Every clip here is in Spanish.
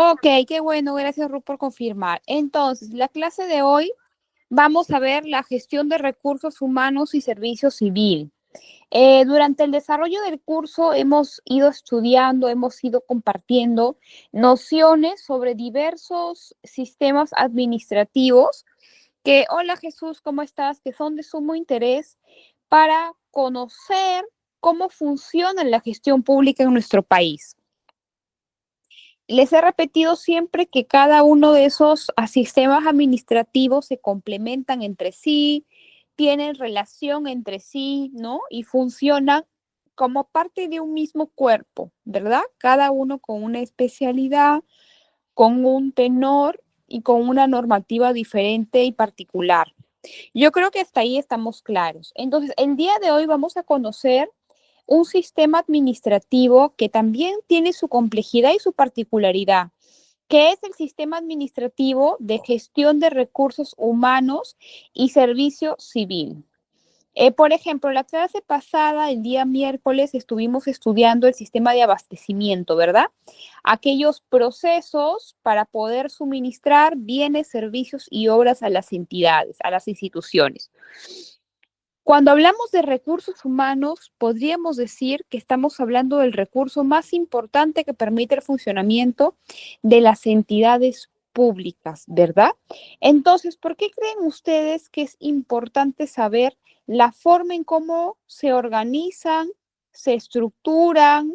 Ok, qué bueno, gracias Ruth por confirmar. Entonces, la clase de hoy vamos a ver la gestión de recursos humanos y servicio civil. Durante el desarrollo del curso hemos ido estudiando, hemos ido compartiendo nociones sobre diversos sistemas administrativos que, hola Jesús, ¿cómo estás? Que son de sumo interés para conocer cómo funciona la gestión pública en nuestro país. Les he repetido siempre que cada uno de esos sistemas administrativos se complementan entre sí, tienen relación entre sí, ¿no? Y funcionan como parte de un mismo cuerpo, ¿verdad? Cada uno con una especialidad, con un tenor y con una normativa diferente y particular. Yo creo que hasta ahí estamos claros. Entonces, el día de hoy vamos a conocer un sistema administrativo que también tiene su complejidad y su particularidad, que es el sistema administrativo de gestión de recursos humanos y servicio civil. Por ejemplo, la clase pasada, el día miércoles, estuvimos estudiando el sistema de abastecimiento, ¿verdad? Aquellos procesos para poder suministrar bienes, servicios y obras a las entidades, a las instituciones. Cuando hablamos de recursos humanos, podríamos decir que estamos hablando del recurso más importante que permite el funcionamiento de las entidades públicas, ¿verdad? Entonces, ¿por qué creen ustedes que es importante saber la forma en cómo se organizan, se estructuran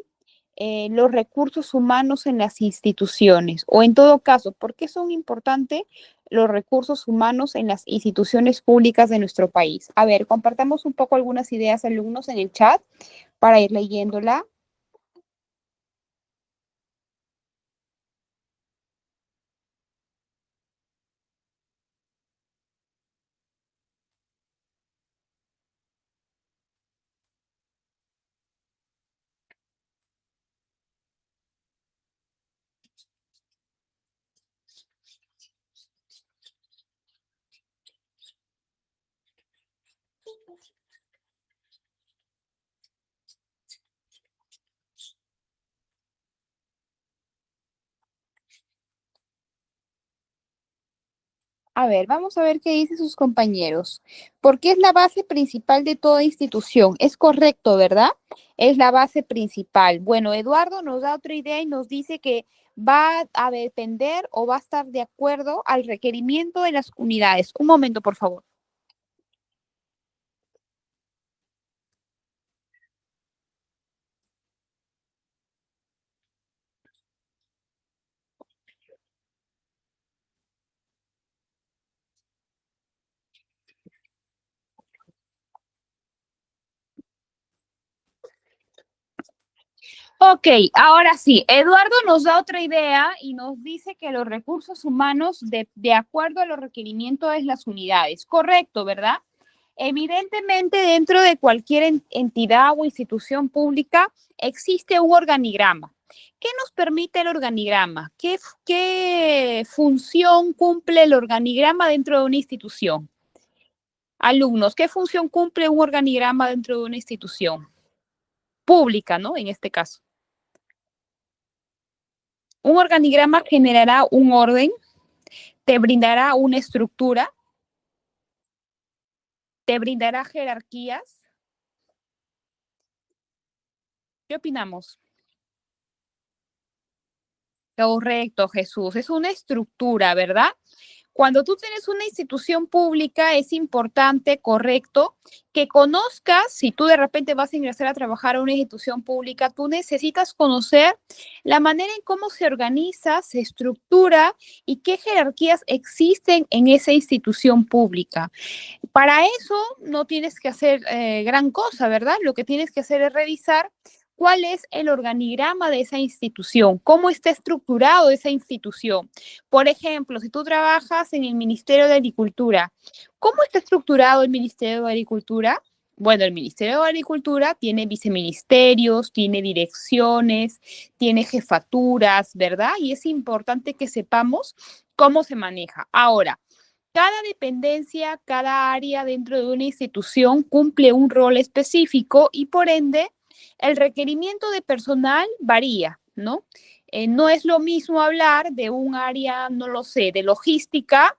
los recursos humanos en las instituciones? O en todo caso, ¿por qué son importantes los recursos humanos en las instituciones públicas de nuestro país? A ver, compartamos un poco algunas ideas, alumnos, en el chat para ir leyéndola. A ver, vamos a ver qué dicen sus compañeros. Porque es la base principal de toda institución. Es correcto, ¿verdad? Es la base principal. Bueno, Eduardo nos da otra idea y nos dice que va a depender o va a estar de acuerdo al requerimiento de las unidades. Un momento, por favor. Ok, ahora sí, Eduardo nos da otra idea y nos dice que los recursos humanos, de acuerdo a los requerimientos de las unidades. Correcto, ¿verdad? Evidentemente, dentro de cualquier entidad o institución pública existe un organigrama. ¿Qué nos permite el organigrama? ¿Qué función cumple el organigrama dentro de una institución? Alumnos, ¿qué función cumple un organigrama dentro de una institución pública, ¿no? En este caso. Un organigrama generará un orden, te brindará una estructura, te brindará jerarquías. ¿Qué opinamos? Correcto, Jesús. Es una estructura, ¿verdad? Cuando tú tienes una institución pública, es importante, correcto, que conozcas, si tú de repente vas a ingresar a trabajar a una institución pública, tú necesitas conocer la manera en cómo se organiza, se estructura y qué jerarquías existen en esa institución pública. Para eso no tienes que hacer gran cosa, ¿verdad? Lo que tienes que hacer es revisar cuál es el organigrama de esa institución, cómo está estructurado esa institución. Por ejemplo, si tú trabajas en el Ministerio de Agricultura, ¿cómo está estructurado el Ministerio de Agricultura? Bueno, el Ministerio de Agricultura tiene viceministerios, tiene direcciones, tiene jefaturas, ¿verdad? Y es importante que sepamos cómo se maneja. Ahora, cada dependencia, cada área dentro de una institución cumple un rol específico y por ende el requerimiento de personal varía. ¿no? No es lo mismo hablar de un área, no lo sé, de logística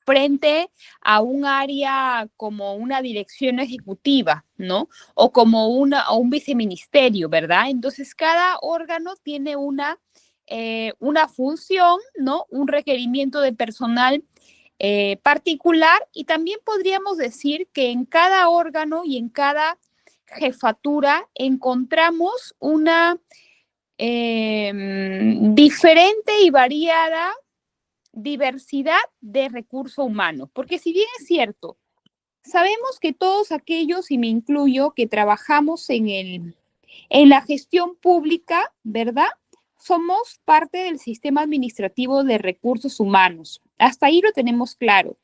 frente a un área como una dirección ejecutiva, ¿no? O como o un viceministerio, ¿verdad? Entonces, cada órgano tiene una función, ¿no? Un requerimiento de personal particular, y también podríamos decir que en cada órgano y en cada jefatura encontramos una diferente y variada diversidad de recurso humano, porque si bien es cierto, sabemos que todos aquellos, y me incluyo, que trabajamos en la gestión pública, ¿verdad? Somos parte del sistema administrativo de recursos humanos. Hasta ahí lo tenemos claro.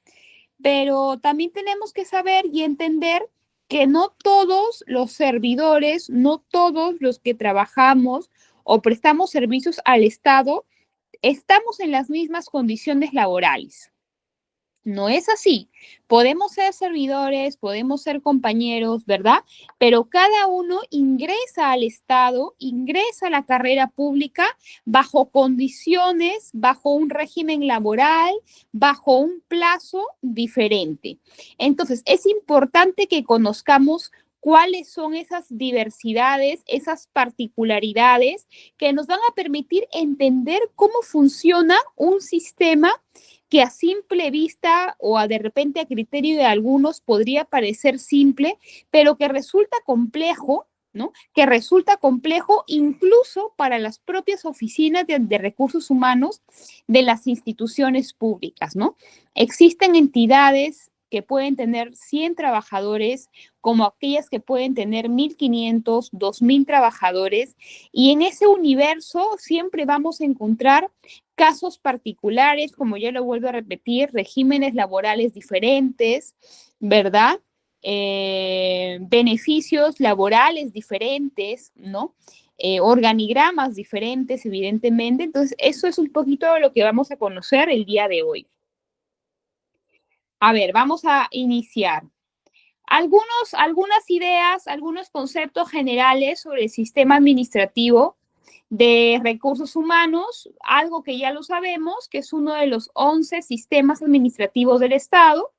Pero también tenemos que saber y entender que no todos los servidores, no todos los que trabajamos o prestamos servicios al Estado, estamos en las mismas condiciones laborales. No es así. Podemos ser servidores, podemos ser compañeros, ¿verdad? Pero cada uno ingresa al Estado, ingresa a la carrera pública bajo condiciones, bajo un régimen laboral, bajo un plazo diferente. Entonces, es importante que conozcamos cuáles son esas diversidades, esas particularidades que nos van a permitir entender cómo funciona un sistema que a simple vista o de repente a criterio de algunos podría parecer simple, pero que resulta complejo, ¿no? Que resulta complejo incluso para las propias oficinas de recursos humanos de las instituciones públicas, ¿no? Existen entidades que pueden tener 100 trabajadores, como aquellas que pueden tener 1.500, 2.000 trabajadores, y en ese universo siempre vamos a encontrar casos particulares, como ya lo vuelvo a repetir, regímenes laborales diferentes, ¿verdad? Beneficios laborales diferentes, ¿no? Organigramas diferentes, evidentemente. Entonces, eso es un poquito de lo que vamos a conocer el día de hoy. A ver, vamos a iniciar. Algunas ideas, algunos conceptos generales sobre el sistema administrativo de recursos humanos, algo que ya lo sabemos, que es uno de los 11 sistemas administrativos del Estado.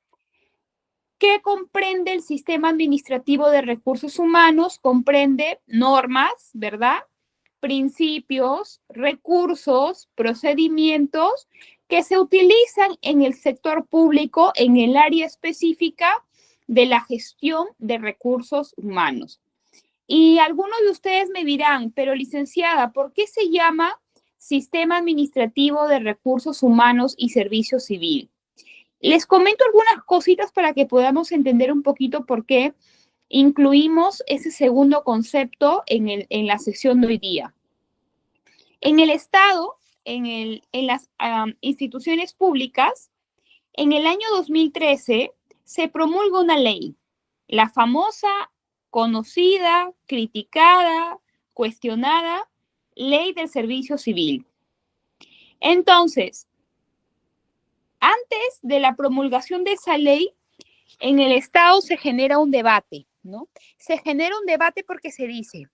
¿Qué comprende el sistema administrativo de recursos humanos? Comprende normas, ¿verdad? Principios, recursos, procedimientos que se utilizan en el sector público en el área específica de la gestión de recursos humanos. Y algunos de ustedes me dirán, pero licenciada, ¿por qué se llama Sistema Administrativo de Recursos Humanos y Servicio Civil? Les comento algunas cositas para que podamos entender un poquito por qué incluimos ese segundo concepto en la sesión de hoy día. En el Estado, en las instituciones públicas, en el año 2013 se promulga una ley, la famosa, conocida, criticada, cuestionada Ley del Servicio Civil. Entonces, antes de la promulgación de esa ley, en el Estado se genera un debate, ¿no? Se genera un debate porque se dice,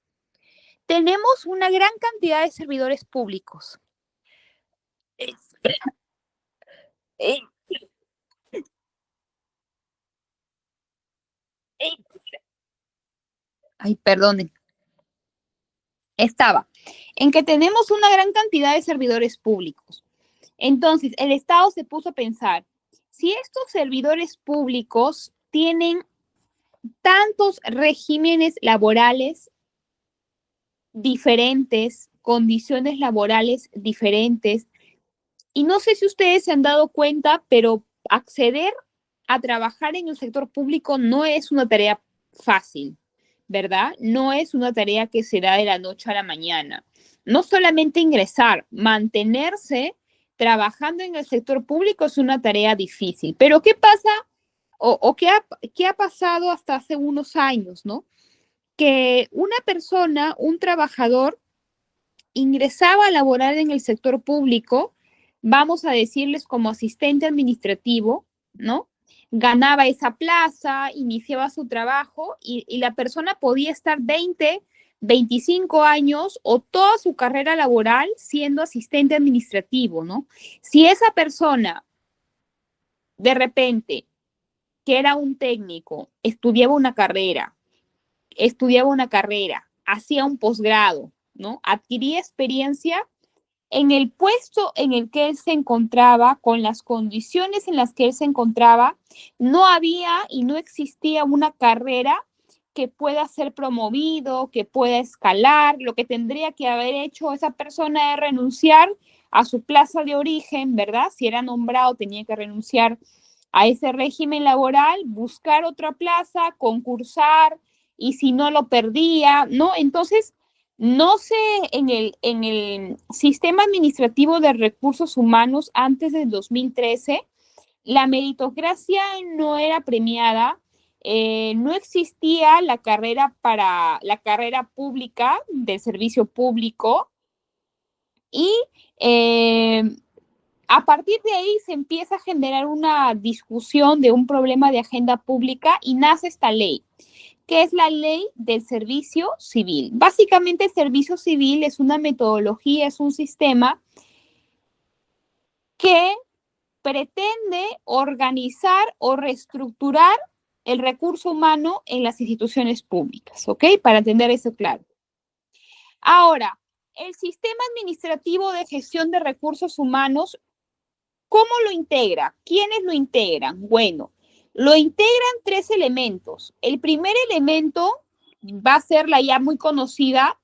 tenemos una gran cantidad de servidores públicos. Ay, perdonen. Estaba en que tenemos una gran cantidad de servidores públicos. Entonces, el Estado se puso a pensar, si estos servidores públicos tienen tantos regímenes laborales diferentes, condiciones laborales diferentes, y no sé si ustedes se han dado cuenta, pero acceder a trabajar en el sector público no es una tarea fácil, ¿verdad? No es una tarea que se da de la noche a la mañana. No solamente ingresar, mantenerse trabajando en el sector público es una tarea difícil. Pero ¿qué pasa o qué ha pasado hasta hace unos años, ¿no? Que una persona, un trabajador, ingresaba a laborar en el sector público, vamos a decirles como asistente administrativo, ¿no? Ganaba esa plaza, iniciaba su trabajo y la persona podía estar 20, 25 años o toda su carrera laboral siendo asistente administrativo, ¿no? Si esa persona de repente, que era un técnico, estudiaba una carrera, hacía un posgrado, ¿no? Adquiría experiencia en el puesto en el que él se encontraba, con las condiciones en las que él se encontraba, no había y no existía una carrera que pueda ser promovido, que pueda escalar. Lo que tendría que haber hecho esa persona es renunciar a su plaza de origen, ¿verdad? Si era nombrado, tenía que renunciar a ese régimen laboral, buscar otra plaza, concursar, y si no lo perdía, ¿no? Entonces, no sé, en el sistema administrativo de recursos humanos antes del 2013, la meritocracia no era premiada, no existía la carrera pública del servicio público y eh, a partir de ahí se empieza a generar una discusión de un problema de agenda pública y nace esta ley, que es la ley del servicio civil. Básicamente, el servicio civil es una metodología, es un sistema que pretende organizar o reestructurar el recurso humano en las instituciones públicas, ¿ok? Para entender eso claro. Ahora, el sistema administrativo de gestión de recursos humanos, ¿cómo lo integra? ¿Quiénes lo integran? Bueno, lo integran tres elementos. El primer elemento va a ser la ya muy conocida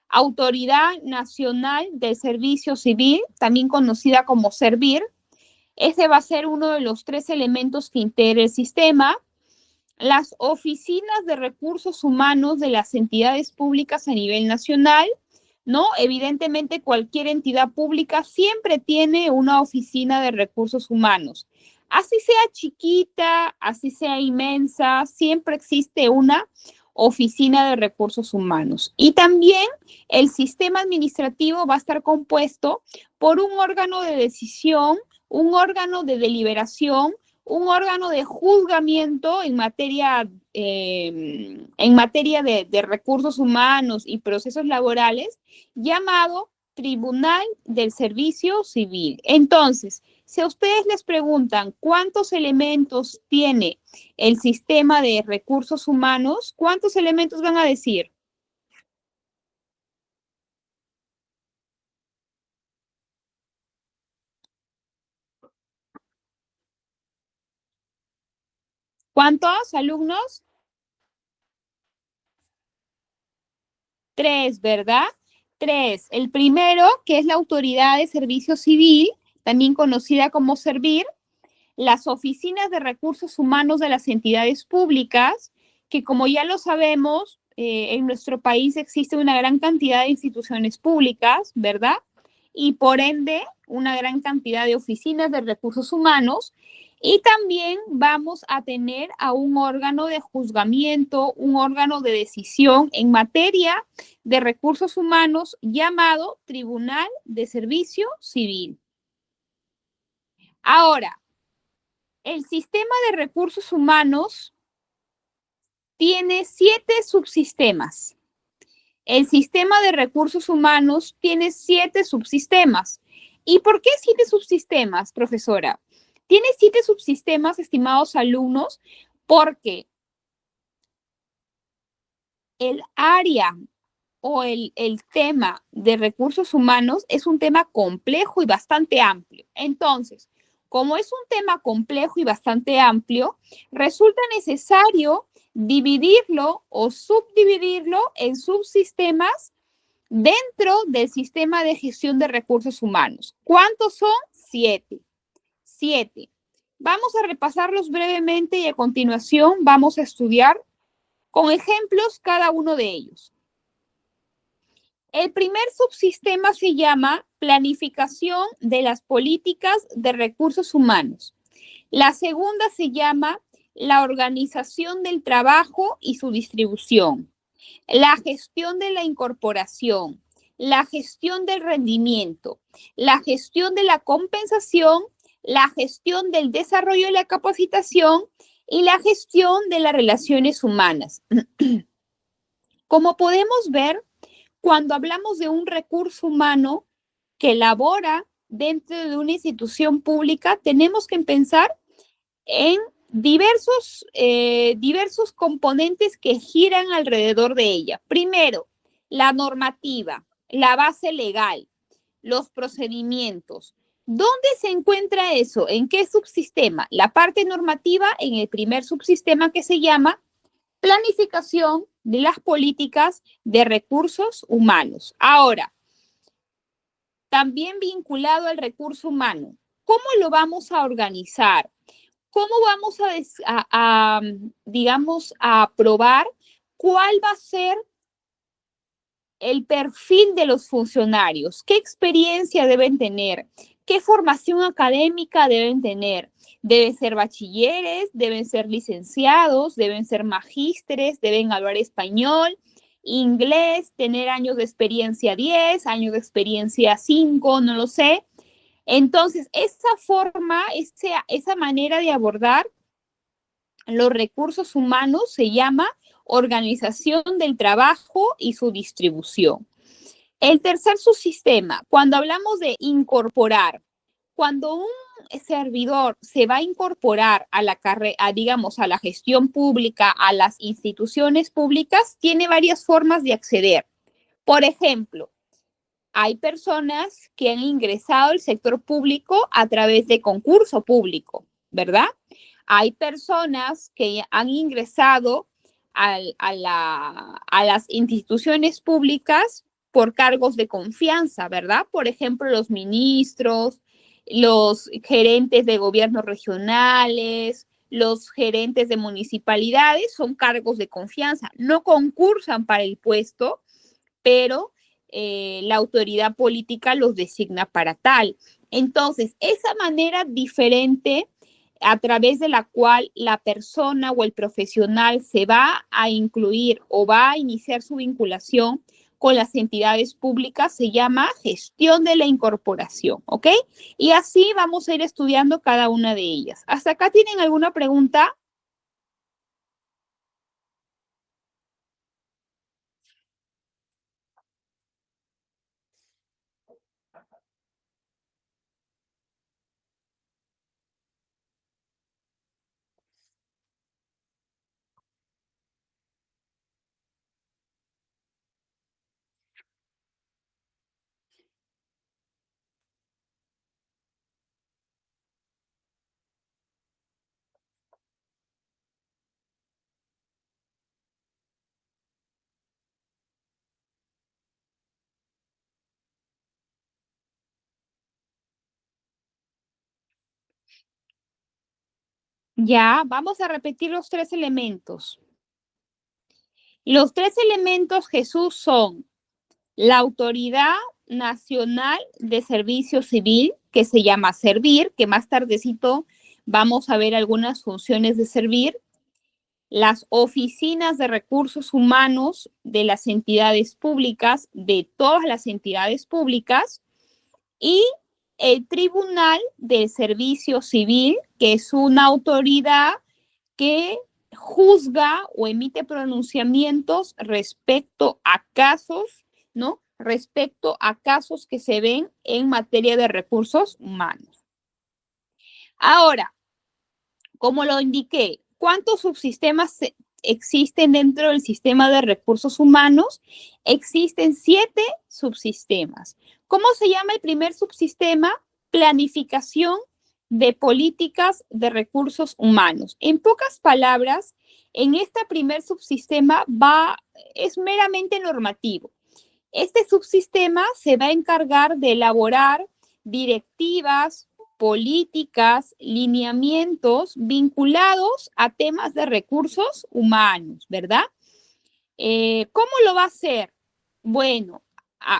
Autoridad Nacional del Servicio Civil, también conocida como SERVIR. Ese va a ser uno de los tres elementos que integra el sistema. Las oficinas de recursos humanos de las entidades públicas a nivel nacional, ¿no? Evidentemente, cualquier entidad pública siempre tiene una oficina de recursos humanos. Así sea chiquita, así sea inmensa, siempre existe una oficina de recursos humanos. Y también el sistema administrativo va a estar compuesto por un órgano de decisión, un órgano de deliberación, un órgano de juzgamiento en materia de recursos humanos y procesos laborales, llamado Tribunal del Servicio Civil. Entonces, si a ustedes les preguntan cuántos elementos tiene el sistema de recursos humanos, ¿cuántos elementos van a decir? ¿Cuántos alumnos? Tres, ¿verdad? Tres. El primero, que es la Autoridad de Servicio Civil, también conocida como SERVIR, las oficinas de recursos humanos de las entidades públicas, que como ya lo sabemos, en nuestro país existe una gran cantidad de instituciones públicas, ¿verdad? Y por ende, una gran cantidad de oficinas de recursos humanos. Y también vamos a tener a un órgano de juzgamiento, un órgano de decisión en materia de recursos humanos llamado Tribunal de Servicio Civil. Ahora, el sistema de recursos humanos tiene 7 subsistemas. El sistema de recursos humanos tiene 7 subsistemas. ¿Y por qué 7 subsistemas, profesora? Tiene 7 subsistemas, estimados alumnos, porque el área o el tema de recursos humanos es un tema complejo y bastante amplio. Entonces, como es un tema complejo y bastante amplio, resulta necesario dividirlo o subdividirlo en subsistemas dentro del sistema de gestión de recursos humanos. ¿Cuántos son? 7. 7. Vamos a repasarlos brevemente y a continuación vamos a estudiar con ejemplos cada uno de ellos. El primer subsistema se llama planificación de las políticas de recursos humanos. La segunda se llama la organización del trabajo y su distribución, la gestión de la incorporación, la gestión del rendimiento, la gestión de la compensación, la gestión del desarrollo y la capacitación y la gestión de las relaciones humanas. Como podemos ver, cuando hablamos de un recurso humano que labora dentro de una institución pública, tenemos que pensar en diversos componentes que giran alrededor de ella. Primero, la normativa, la base legal, los procedimientos. ¿Dónde se encuentra eso? ¿En qué subsistema? La parte normativa en el primer subsistema que se llama planificación de las políticas de recursos humanos. Ahora, también vinculado al recurso humano, ¿cómo lo vamos a organizar? ¿Cómo vamos digamos, a probar cuál va a ser el perfil de los funcionarios? ¿Qué experiencia deben tener? ¿Qué formación académica deben tener? Deben ser bachilleres, deben ser licenciados, deben ser magísteres, deben hablar español, inglés, tener años de experiencia 10, años de experiencia 5, no lo sé. Entonces, esa forma, esa manera de abordar los recursos humanos se llama organización del trabajo y su distribución. El tercer subsistema, cuando hablamos de incorporar, cuando un servidor se va a incorporar a la carrera, digamos, a la gestión pública, a las instituciones públicas, tiene varias formas de acceder. Por ejemplo, hay personas que han ingresado al sector público a través de concurso público, ¿verdad? Hay personas que han ingresado a las instituciones públicas por cargos de confianza, ¿verdad? Por ejemplo, los ministros, los gerentes de gobiernos regionales, los gerentes de municipalidades son cargos de confianza. No concursan para el puesto, pero la autoridad política los designa para tal. Entonces, esa manera diferente a través de la cual la persona o el profesional se va a incluir o va a iniciar su vinculación con las entidades públicas se llama gestión de la incorporación, ¿ok? Y así vamos a ir estudiando cada una de ellas. ¿Hasta acá tienen alguna pregunta? Ya, vamos a repetir los tres elementos. Los tres elementos, Jesús, son la Autoridad Nacional de Servicio Civil, que se llama Servir, que más tardecito vamos a ver algunas funciones de Servir, las oficinas de recursos humanos de las entidades públicas, de todas las entidades públicas, y el Tribunal del Servicio Civil, que es una autoridad que juzga o emite pronunciamientos respecto a casos, ¿no? Respecto a casos que se ven en materia de recursos humanos. Ahora, como lo indiqué, ¿cuántos subsistemas existen dentro del sistema de recursos humanos? Existen 7 subsistemas. ¿Cómo se llama el primer subsistema? Planificación de políticas de recursos humanos. En pocas palabras, en este primer subsistema es meramente normativo. Este subsistema se va a encargar de elaborar directivas, políticas, lineamientos vinculados a temas de recursos humanos, ¿verdad? ¿Cómo lo va a hacer? Bueno,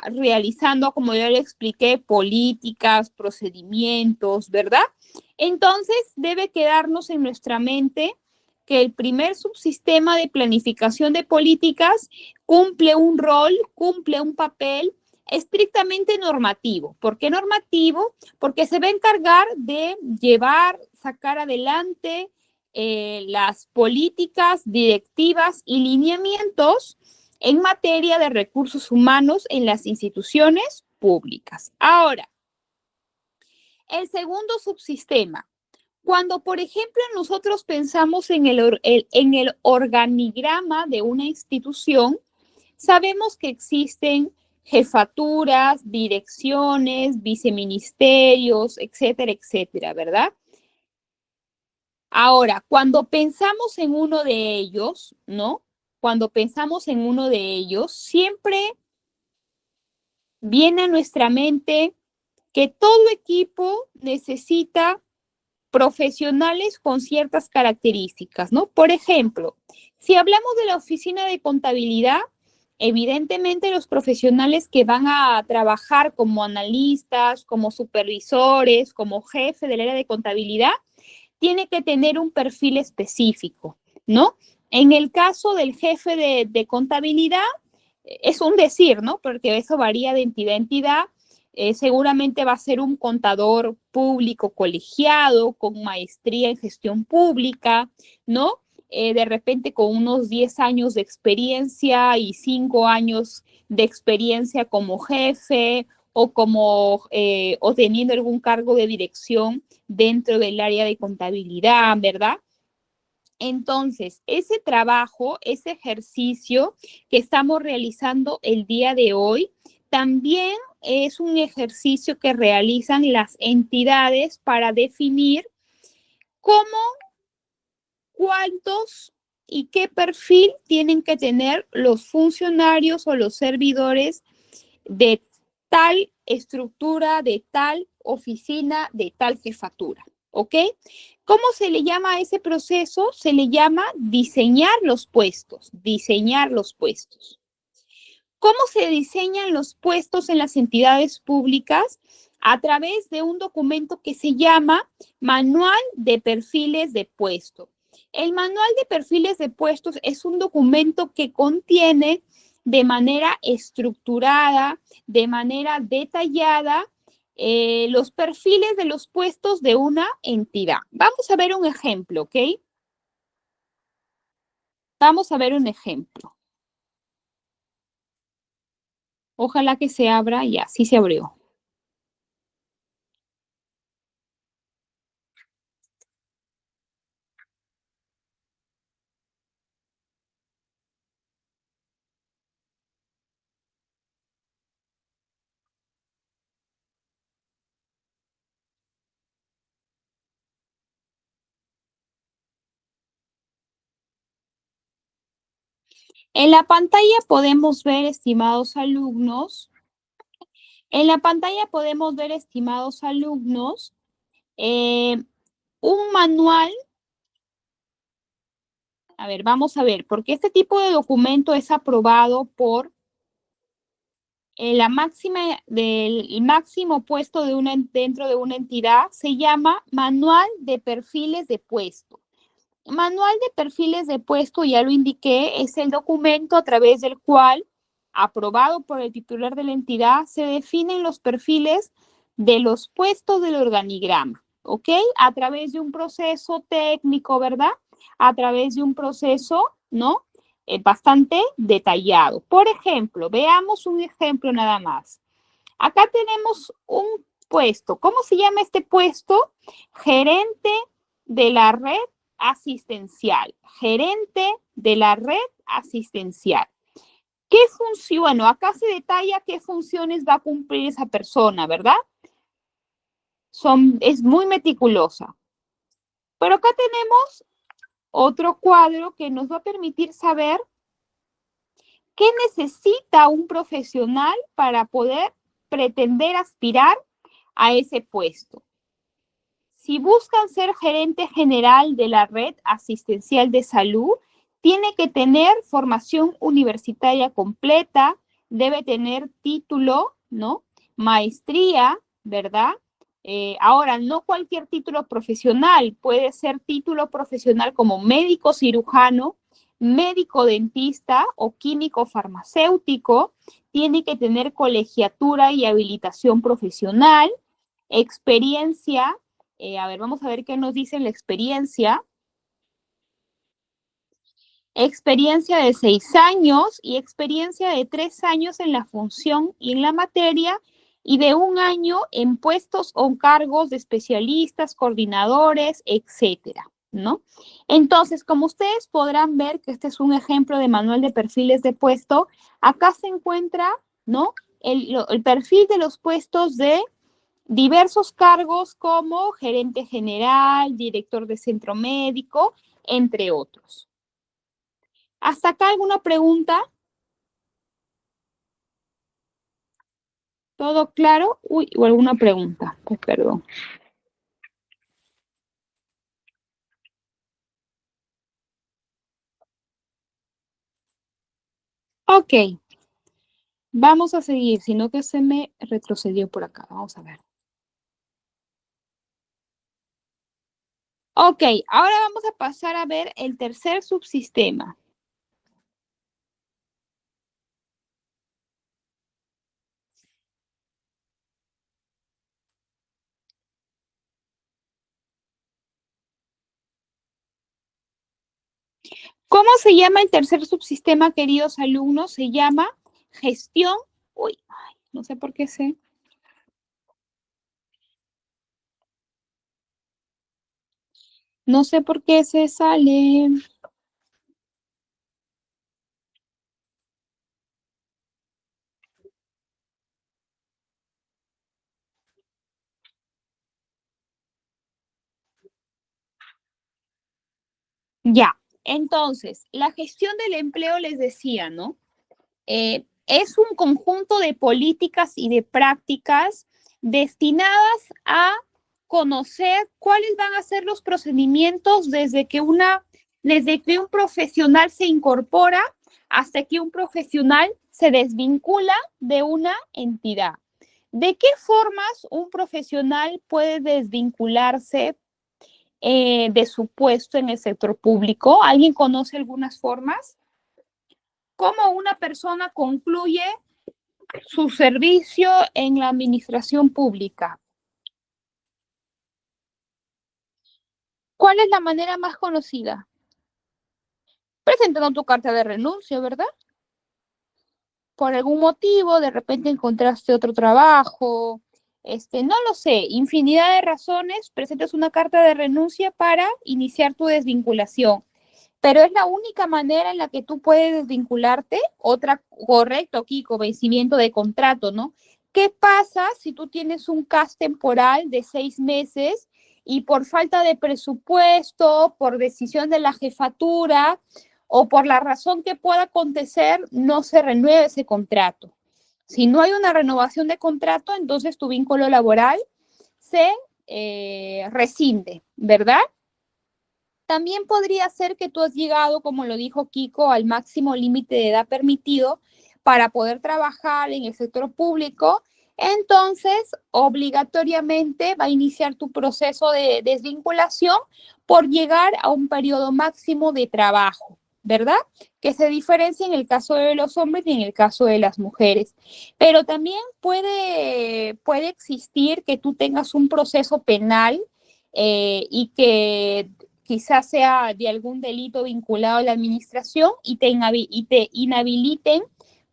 realizando, como ya le expliqué, políticas, procedimientos, ¿verdad? Entonces, debe quedarnos en nuestra mente que el primer subsistema de planificación de políticas cumple un rol, cumple un papel estrictamente normativo. ¿Por qué normativo? Porque se va a encargar de llevar, sacar adelante las políticas, directivas y lineamientos en materia de recursos humanos en las instituciones públicas. Ahora, el segundo subsistema. Cuando, por ejemplo, nosotros pensamos en el organigrama de una institución, sabemos que existen jefaturas, direcciones, viceministerios, etcétera, etcétera, ¿verdad? Ahora, cuando pensamos en uno de ellos, ¿no? Cuando pensamos en uno de ellos, siempre viene a nuestra mente que todo equipo necesita profesionales con ciertas características, ¿no? Por ejemplo, si hablamos de la oficina de contabilidad, evidentemente los profesionales que van a trabajar como analistas, como supervisores, como jefe del área de contabilidad, tiene que tener un perfil específico, ¿no? En el caso del jefe de contabilidad, es un decir, ¿no? Porque eso varía de entidad a entidad. Seguramente va a ser un contador público colegiado con maestría en gestión pública, ¿no? De repente con unos 10 años de experiencia y 5 años de experiencia como jefe o teniendo algún cargo de dirección dentro del área de contabilidad, ¿verdad? Entonces, ese trabajo, ese ejercicio que estamos realizando el día de hoy, también es un ejercicio que realizan las entidades para definir cómo, cuántos y qué perfil tienen que tener los funcionarios o los servidores de tal estructura, de tal oficina, de tal jefatura. ¿Ok? ¿Cómo se le llama a ese proceso? Se le llama diseñar los puestos, diseñar los puestos. ¿Cómo se diseñan los puestos en las entidades públicas? A través de un documento que se llama Manual de Perfiles de Puesto. El Manual de Perfiles de Puestos es un documento que contiene de manera estructurada, de manera detallada, los perfiles de los puestos de una entidad. Vamos a ver un ejemplo, ¿ok? Vamos a ver un ejemplo. Ojalá que se abra, ya, sí se abrió. En la pantalla podemos ver, estimados alumnos, eh, un manual. A ver, vamos a ver, porque este tipo de documento es aprobado por el máximo puesto dentro de una entidad, se llama Manual de Perfiles de Puesto. Manual de Perfiles de Puesto, ya lo indiqué, es el documento a través del cual, aprobado por el titular de la entidad, se definen los perfiles de los puestos del organigrama, ¿ok? A través de un proceso técnico, ¿verdad? A través de un proceso, ¿no? Bastante detallado. Por ejemplo, veamos un ejemplo nada más. Acá tenemos un puesto. ¿Cómo se llama este puesto? Gerente de la red asistencial. Gerente de la red asistencial. ¿Qué función? Bueno, acá se detalla qué funciones va a cumplir esa persona, ¿verdad? Es muy meticulosa. Pero acá tenemos otro cuadro que nos va a permitir saber qué necesita un profesional para poder pretender aspirar a ese puesto. Si buscan ser gerente general de la red asistencial de salud, tiene que tener formación universitaria completa, debe tener título, ¿no? Maestría, ¿verdad? Ahora, no cualquier título profesional, puede ser título profesional como médico cirujano, médico dentista o químico farmacéutico, tiene que tener colegiatura y habilitación profesional, experiencia. A ver, vamos a ver qué nos dice la experiencia. experiencia de 6 años y experiencia de 3 años en la función y en la materia y de 1 año en puestos o cargos de especialistas, coordinadores, etcétera, ¿no? Entonces, como ustedes podrán ver que este es un ejemplo de manual de perfiles de puesto, acá se encuentra, ¿no? El perfil de los puestos de diversos cargos como gerente general, director de centro médico, entre otros. ¿Hasta acá alguna pregunta? ¿Todo claro? Uy, o alguna pregunta. Pues perdón. Ok, vamos a seguir, sino que se me retrocedió por acá. Vamos a ver. Ok, ahora vamos a pasar a ver el tercer subsistema. ¿Cómo se llama el tercer subsistema, queridos alumnos? Se llama gestión. Uy, ay, no sé por qué sé. No sé por qué se sale. Ya, entonces, la gestión del empleo les decía, ¿no? Es un conjunto de políticas y de prácticas destinadas a conocer cuáles van a ser los procedimientos desde que un profesional se incorpora hasta que un profesional se desvincula de una entidad. ¿De qué formas un profesional puede desvincularse de su puesto en el sector público? ¿Alguien conoce algunas formas? ¿Cómo una persona concluye su servicio en la administración pública? ¿Cuál es la manera más conocida? Presentando tu carta de renuncia, ¿verdad? Por algún motivo, de repente encontraste otro trabajo, no lo sé, infinidad de razones, presentas una carta de renuncia para iniciar tu desvinculación. Pero es la única manera en la que tú puedes desvincularte. Otra, correcto, Kiko, vencimiento de contrato, ¿no? ¿Qué pasa si tú tienes un CAS temporal de 6 meses y por falta de presupuesto, por decisión de la jefatura o por la razón que pueda acontecer, no se renueve ese contrato? Si no hay una renovación de contrato, entonces tu vínculo laboral se rescinde, ¿verdad? También podría ser que tú has llegado, como lo dijo Kiko, al máximo límite de edad permitido para poder trabajar en el sector público. Entonces, obligatoriamente va a iniciar tu proceso de desvinculación por llegar a un periodo máximo de trabajo, ¿verdad? Que se diferencia en el caso de los hombres y en el caso de las mujeres. Pero también puede existir que tú tengas un proceso penal y que quizás sea de algún delito vinculado a la administración y te inhabiliten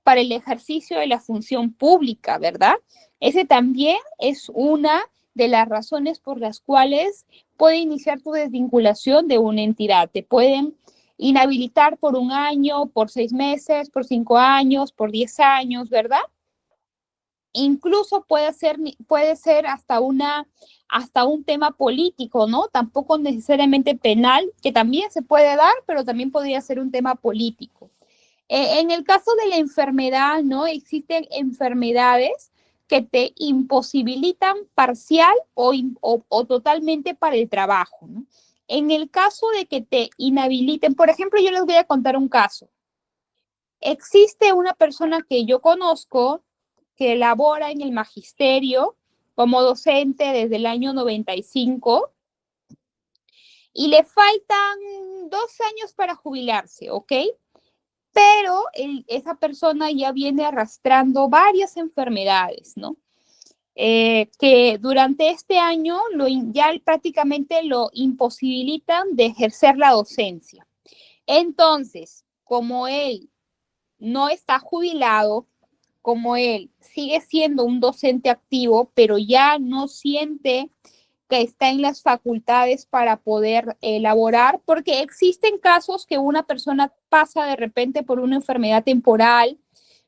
para el ejercicio de la función pública, ¿verdad? Ese también es una de las razones por las cuales puede iniciar tu desvinculación de una entidad. Te pueden inhabilitar por 1 año, por 6 meses, por 5 años, por 10 años, ¿verdad? Incluso puede ser hasta un tema político, ¿no? Tampoco necesariamente penal, que también se puede dar, pero también podría ser un tema político. En el caso de la enfermedad, ¿no? Existen enfermedades que te imposibilitan parcial o totalmente para el trabajo, ¿no? En el caso de que te inhabiliten, por ejemplo, yo les voy a contar un caso. Existe una persona que yo conozco que labora en el magisterio como docente desde el año 95 y le faltan 2 años para jubilarse, ¿ok? Pero esa persona ya viene arrastrando varias enfermedades, ¿no? Que durante este año ya prácticamente lo imposibilitan de ejercer la docencia. Entonces, como él no está jubilado, como él sigue siendo un docente activo, pero ya no siente que está en las facultades para poder elaborar, porque existen casos que una persona pasa de repente por una enfermedad temporal,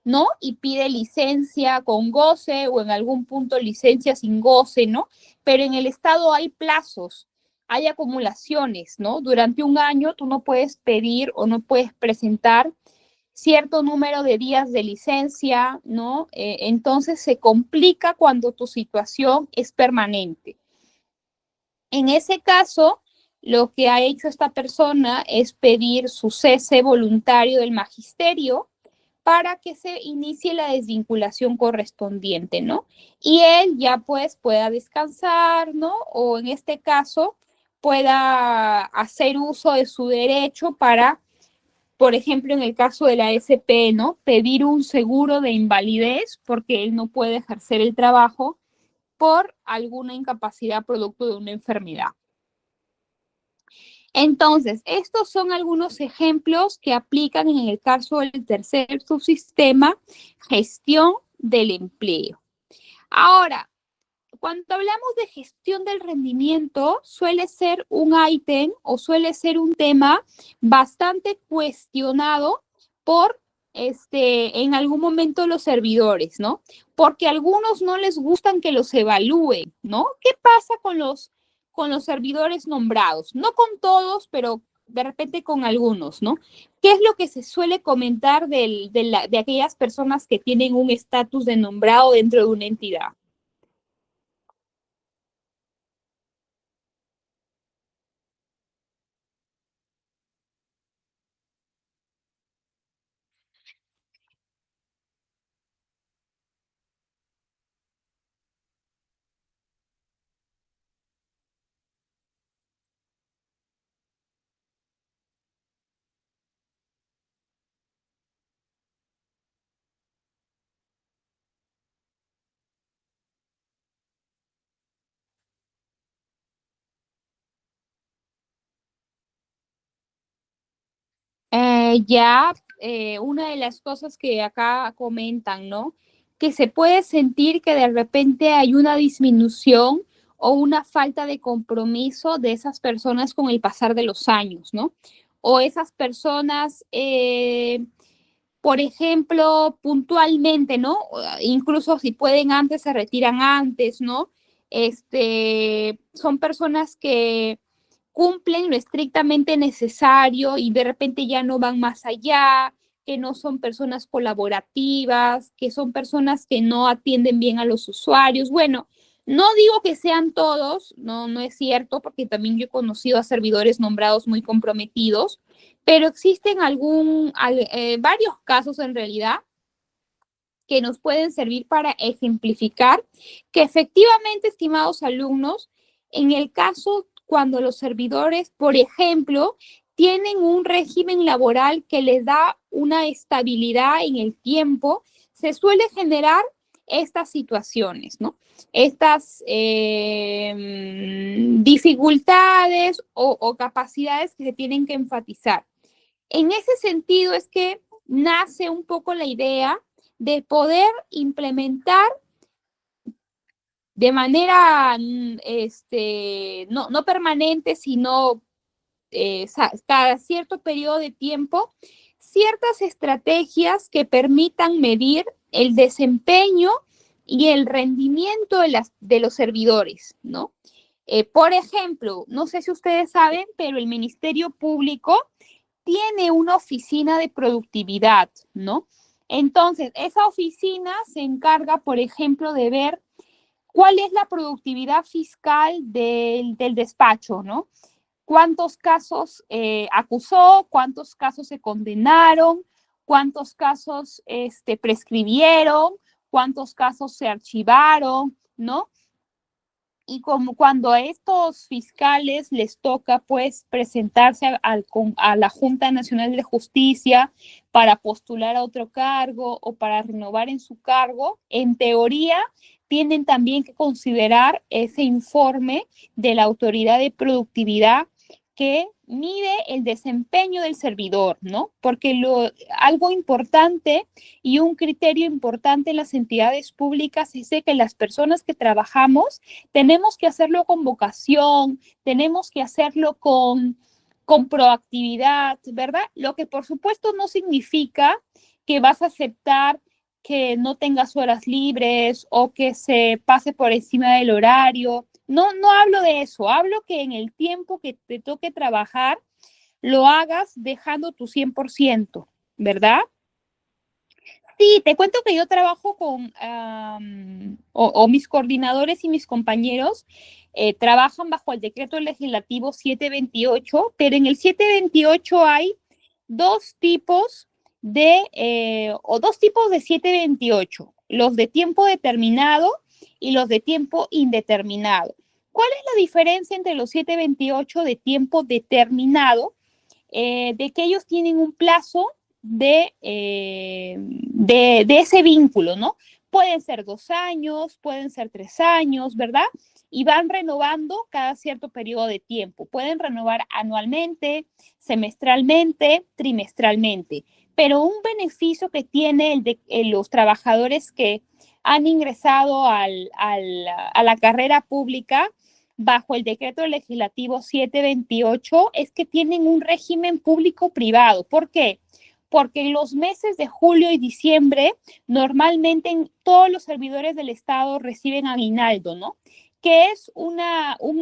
¿no? Y pide licencia con goce o en algún punto licencia sin goce, ¿no? Pero en el Estado hay plazos, hay acumulaciones, ¿no? Durante un año tú no puedes pedir o no puedes presentar cierto número de días de licencia, ¿no? Entonces se complica cuando tu situación es permanente. En ese caso, lo que ha hecho esta persona es pedir su cese voluntario del magisterio para que se inicie la desvinculación correspondiente, ¿no? Y él ya pues pueda descansar, ¿no? O en este caso pueda hacer uso de su derecho para, por ejemplo, en el caso de la SP, ¿no? Pedir un seguro de invalidez porque él no puede ejercer el trabajo por alguna incapacidad producto de una enfermedad. Entonces, estos son algunos ejemplos que aplican en el caso del tercer subsistema, gestión del empleo. Ahora, cuando hablamos de gestión del rendimiento, suele ser un ítem o suele ser un tema bastante cuestionado por en algún momento los servidores, ¿no? Porque a algunos no les gustan que los evalúen, ¿no? ¿Qué pasa con los servidores nombrados? No con todos, pero de repente con algunos, ¿no? ¿Qué es lo que se suele comentar de aquellas personas que tienen un estatus de nombrado dentro de una entidad? Una de las cosas que acá comentan, ¿no? Que se puede sentir que de repente hay una disminución o una falta de compromiso de esas personas con el pasar de los años, ¿no? O esas personas, por ejemplo, puntualmente, ¿no? Incluso si pueden antes, se retiran antes, ¿no? Son personas que cumplen lo estrictamente necesario y de repente ya no van más allá, que no son personas colaborativas, que son personas que no atienden bien a los usuarios. Bueno, no digo que sean todos, no, no es cierto, porque también yo he conocido a servidores nombrados muy comprometidos, pero existen varios casos en realidad que nos pueden servir para ejemplificar que efectivamente, estimados alumnos, en el caso cuando los servidores, por ejemplo, tienen un régimen laboral que les da una estabilidad en el tiempo, se suele generar estas situaciones, ¿no? Estas dificultades o capacidades que se tienen que enfatizar. En ese sentido es que nace un poco la idea de poder implementar de manera no permanente, sino cada cierto periodo de tiempo, ciertas estrategias que permitan medir el desempeño y el rendimiento de los servidores, ¿no? Por ejemplo, no sé si ustedes saben, pero el Ministerio Público tiene una oficina de productividad, ¿no? Entonces, esa oficina se encarga, por ejemplo, de ver cuál es la productividad fiscal del despacho, ¿no? Cuántos casos acusó, cuántos casos se condenaron, cuántos casos prescribieron, cuántos casos se archivaron, ¿no? Y como cuando a estos fiscales les toca pues presentarse a la Junta Nacional de Justicia para postular a otro cargo o para renovar en su cargo, en teoría tienen también que considerar ese informe de la autoridad de productividad que mide el desempeño del servidor, ¿no? Porque algo importante y un criterio importante en las entidades públicas es de que las personas que trabajamos tenemos que hacerlo con vocación, tenemos que hacerlo con proactividad, ¿verdad? Lo que por supuesto no significa que vas a aceptar que no tengas horas libres o que se pase por encima del horario. No, no hablo de eso, hablo que en el tiempo que te toque trabajar, lo hagas dejando tu 100%, ¿verdad? Sí, te cuento que yo trabajo con, o mis coordinadores y mis compañeros trabajan bajo el decreto legislativo 728, pero en el 728 hay dos tipos dos tipos de 728, los de tiempo determinado y los de tiempo indeterminado. ¿Cuál es la diferencia entre los 728 de tiempo determinado? De que ellos tienen un plazo de ese vínculo, ¿no? Pueden ser 2 años, pueden ser 3 años, ¿verdad? Y van renovando cada cierto periodo de tiempo. Pueden renovar anualmente, semestralmente, trimestralmente. Pero un beneficio que tiene los trabajadores que han ingresado a la carrera pública bajo el decreto legislativo 728 es que tienen un régimen público-privado. ¿Por qué? Porque en los meses de julio y diciembre, normalmente todos los servidores del Estado reciben aguinaldo, ¿no? Que es un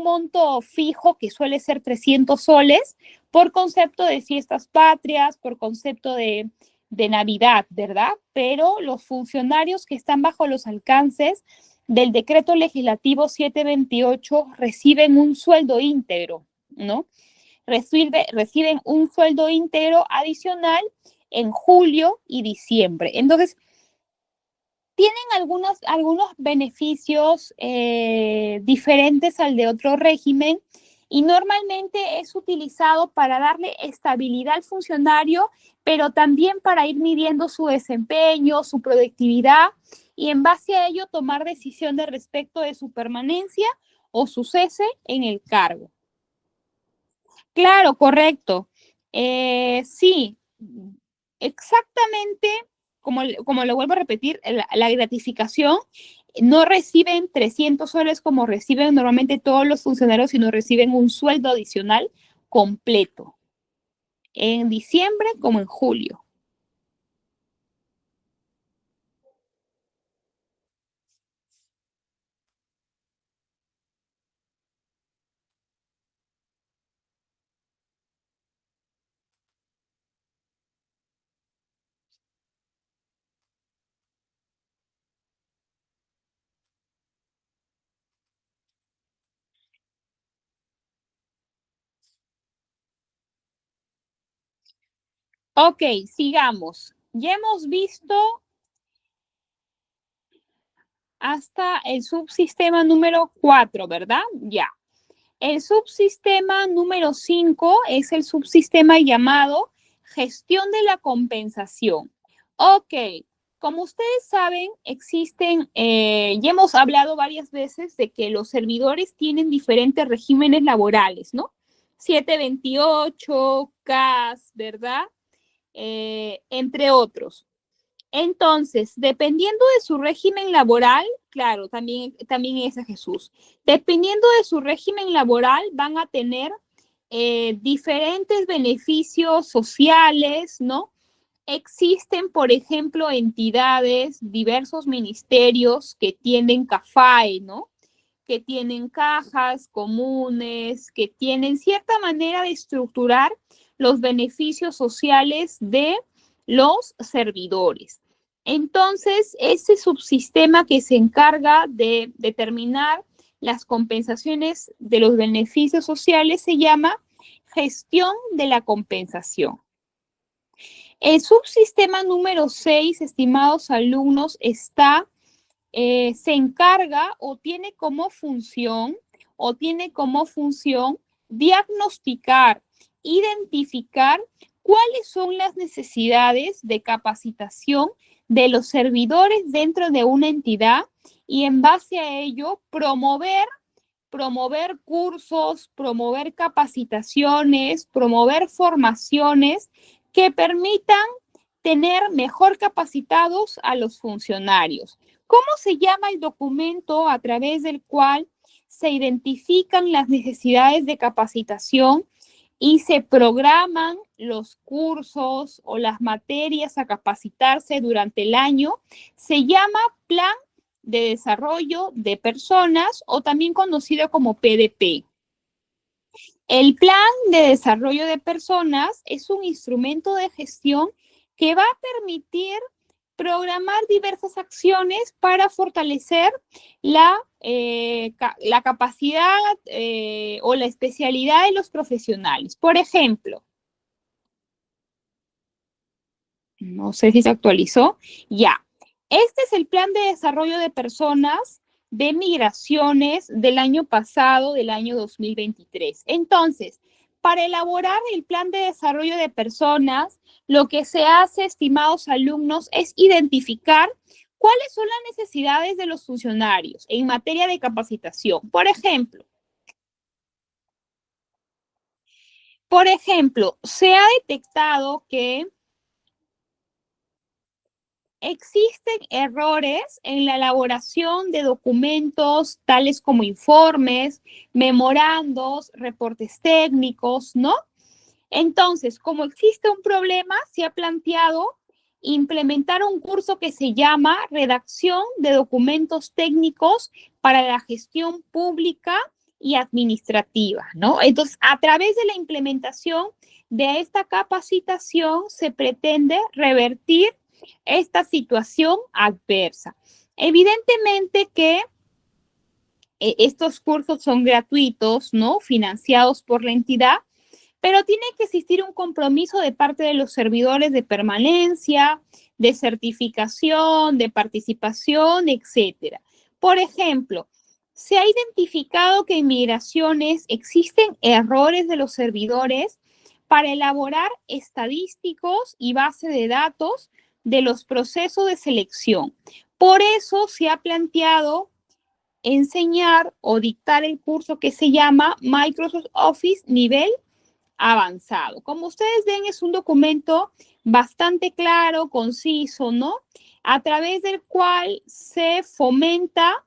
monto fijo que suele ser 300 soles por concepto de fiestas patrias, por concepto de Navidad, ¿verdad? Pero los funcionarios que están bajo los alcances del decreto legislativo 728 reciben un sueldo íntegro, ¿no? Reciben un sueldo íntegro adicional en julio y diciembre. Entonces, tienen algunos beneficios diferentes al de otro régimen y normalmente es utilizado para darle estabilidad al funcionario, pero también para ir midiendo su desempeño, su productividad y en base a ello tomar decisiones respecto de su permanencia o su cese en el cargo. Claro, correcto. Sí, exactamente, como lo vuelvo a repetir, la gratificación no reciben 300 soles como reciben normalmente todos los funcionarios, sino reciben un sueldo adicional completo, en diciembre como en julio. Ok, sigamos. Ya hemos visto hasta el subsistema número 4, ¿verdad? Ya. El subsistema número 5 es el subsistema llamado gestión de la compensación. Ok, como ustedes saben, existen, ya hemos hablado varias veces de que los servidores tienen diferentes regímenes laborales, ¿no? 728, CAS, ¿verdad? Entre otros. Entonces, dependiendo de su régimen laboral, claro, también es a Jesús. Dependiendo de su régimen laboral, van a tener diferentes beneficios sociales, ¿no? Existen, por ejemplo, entidades, diversos ministerios que tienen CAFAE, ¿no? Que tienen cajas comunes, que tienen cierta manera de estructurar los beneficios sociales de los servidores. Entonces, ese subsistema que se encarga de determinar las compensaciones de los beneficios sociales se llama gestión de la compensación. El subsistema número 6, estimados alumnos, se encarga o tiene como función diagnosticar, identificar cuáles son las necesidades de capacitación de los servidores dentro de una entidad y en base a ello promover promover cursos, promover capacitaciones, promover formaciones que permitan tener mejor capacitados a los funcionarios. ¿Cómo se llama el documento a través del cual se identifican las necesidades de capacitación y se programan los cursos o las materias a capacitarse durante el año? Se llama Plan de Desarrollo de Personas o también conocido como PDP. El Plan de Desarrollo de Personas es un instrumento de gestión que va a permitir programar diversas acciones para fortalecer la capacidad o la especialidad de los profesionales. Por ejemplo, no sé si se actualizó, ya. Este es el Plan de Desarrollo de Personas de Migraciones del año pasado, del año 2023. Entonces, para elaborar el Plan de Desarrollo de Personas, lo que se hace, estimados alumnos, es identificar cuáles son las necesidades de los funcionarios en materia de capacitación. Por ejemplo, se ha detectado que existen errores en la elaboración de documentos tales como informes, memorandos, reportes técnicos, ¿no? Entonces, como existe un problema, se ha planteado implementar un curso que se llama Redacción de Documentos Técnicos para la Gestión Pública y Administrativa, ¿no? Entonces, a través de la implementación de esta capacitación se pretende revertir esta situación adversa. Evidentemente que estos cursos son gratuitos, ¿no? Financiados por la entidad, pero tiene que existir un compromiso de parte de los servidores de permanencia, de certificación, de participación, etcétera. Por ejemplo, se ha identificado que en migraciones existen errores de los servidores para elaborar estadísticos y base de datos de los procesos de selección. Por eso se ha planteado enseñar o dictar el curso que se llama Microsoft Office nivel avanzado. Como ustedes ven, es un documento bastante claro, conciso, ¿no? A través del cual se fomenta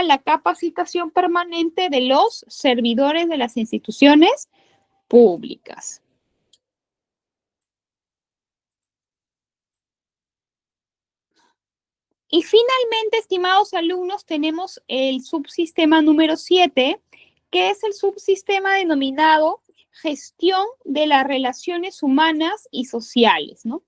la capacitación permanente de los servidores de las instituciones públicas. Y finalmente, estimados alumnos, tenemos el subsistema número 7, que es el subsistema denominado gestión de las relaciones humanas y sociales, ¿no?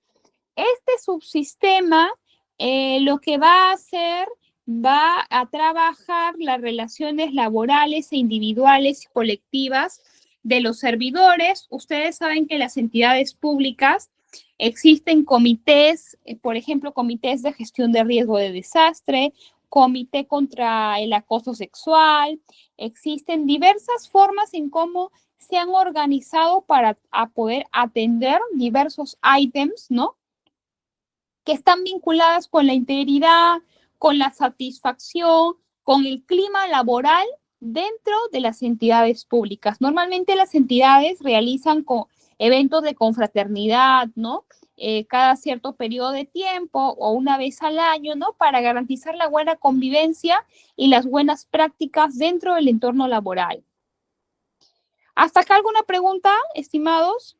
Este subsistema lo que va a hacer, va a trabajar las relaciones laborales e individuales y colectivas de los servidores. Ustedes saben que las entidades públicas existen comités, por ejemplo, comités de gestión de riesgo de desastre, comité contra el acoso sexual. Existen diversas formas en cómo se han organizado para poder atender diversos ítems, ¿no? Que están vinculadas con la integridad, con la satisfacción, con el clima laboral dentro de las entidades públicas. Normalmente las entidades realizan eventos de confraternidad, ¿no? Cada cierto periodo de tiempo o una vez al año, ¿no? Para garantizar la buena convivencia y las buenas prácticas dentro del entorno laboral. ¿Hasta acá alguna pregunta, estimados?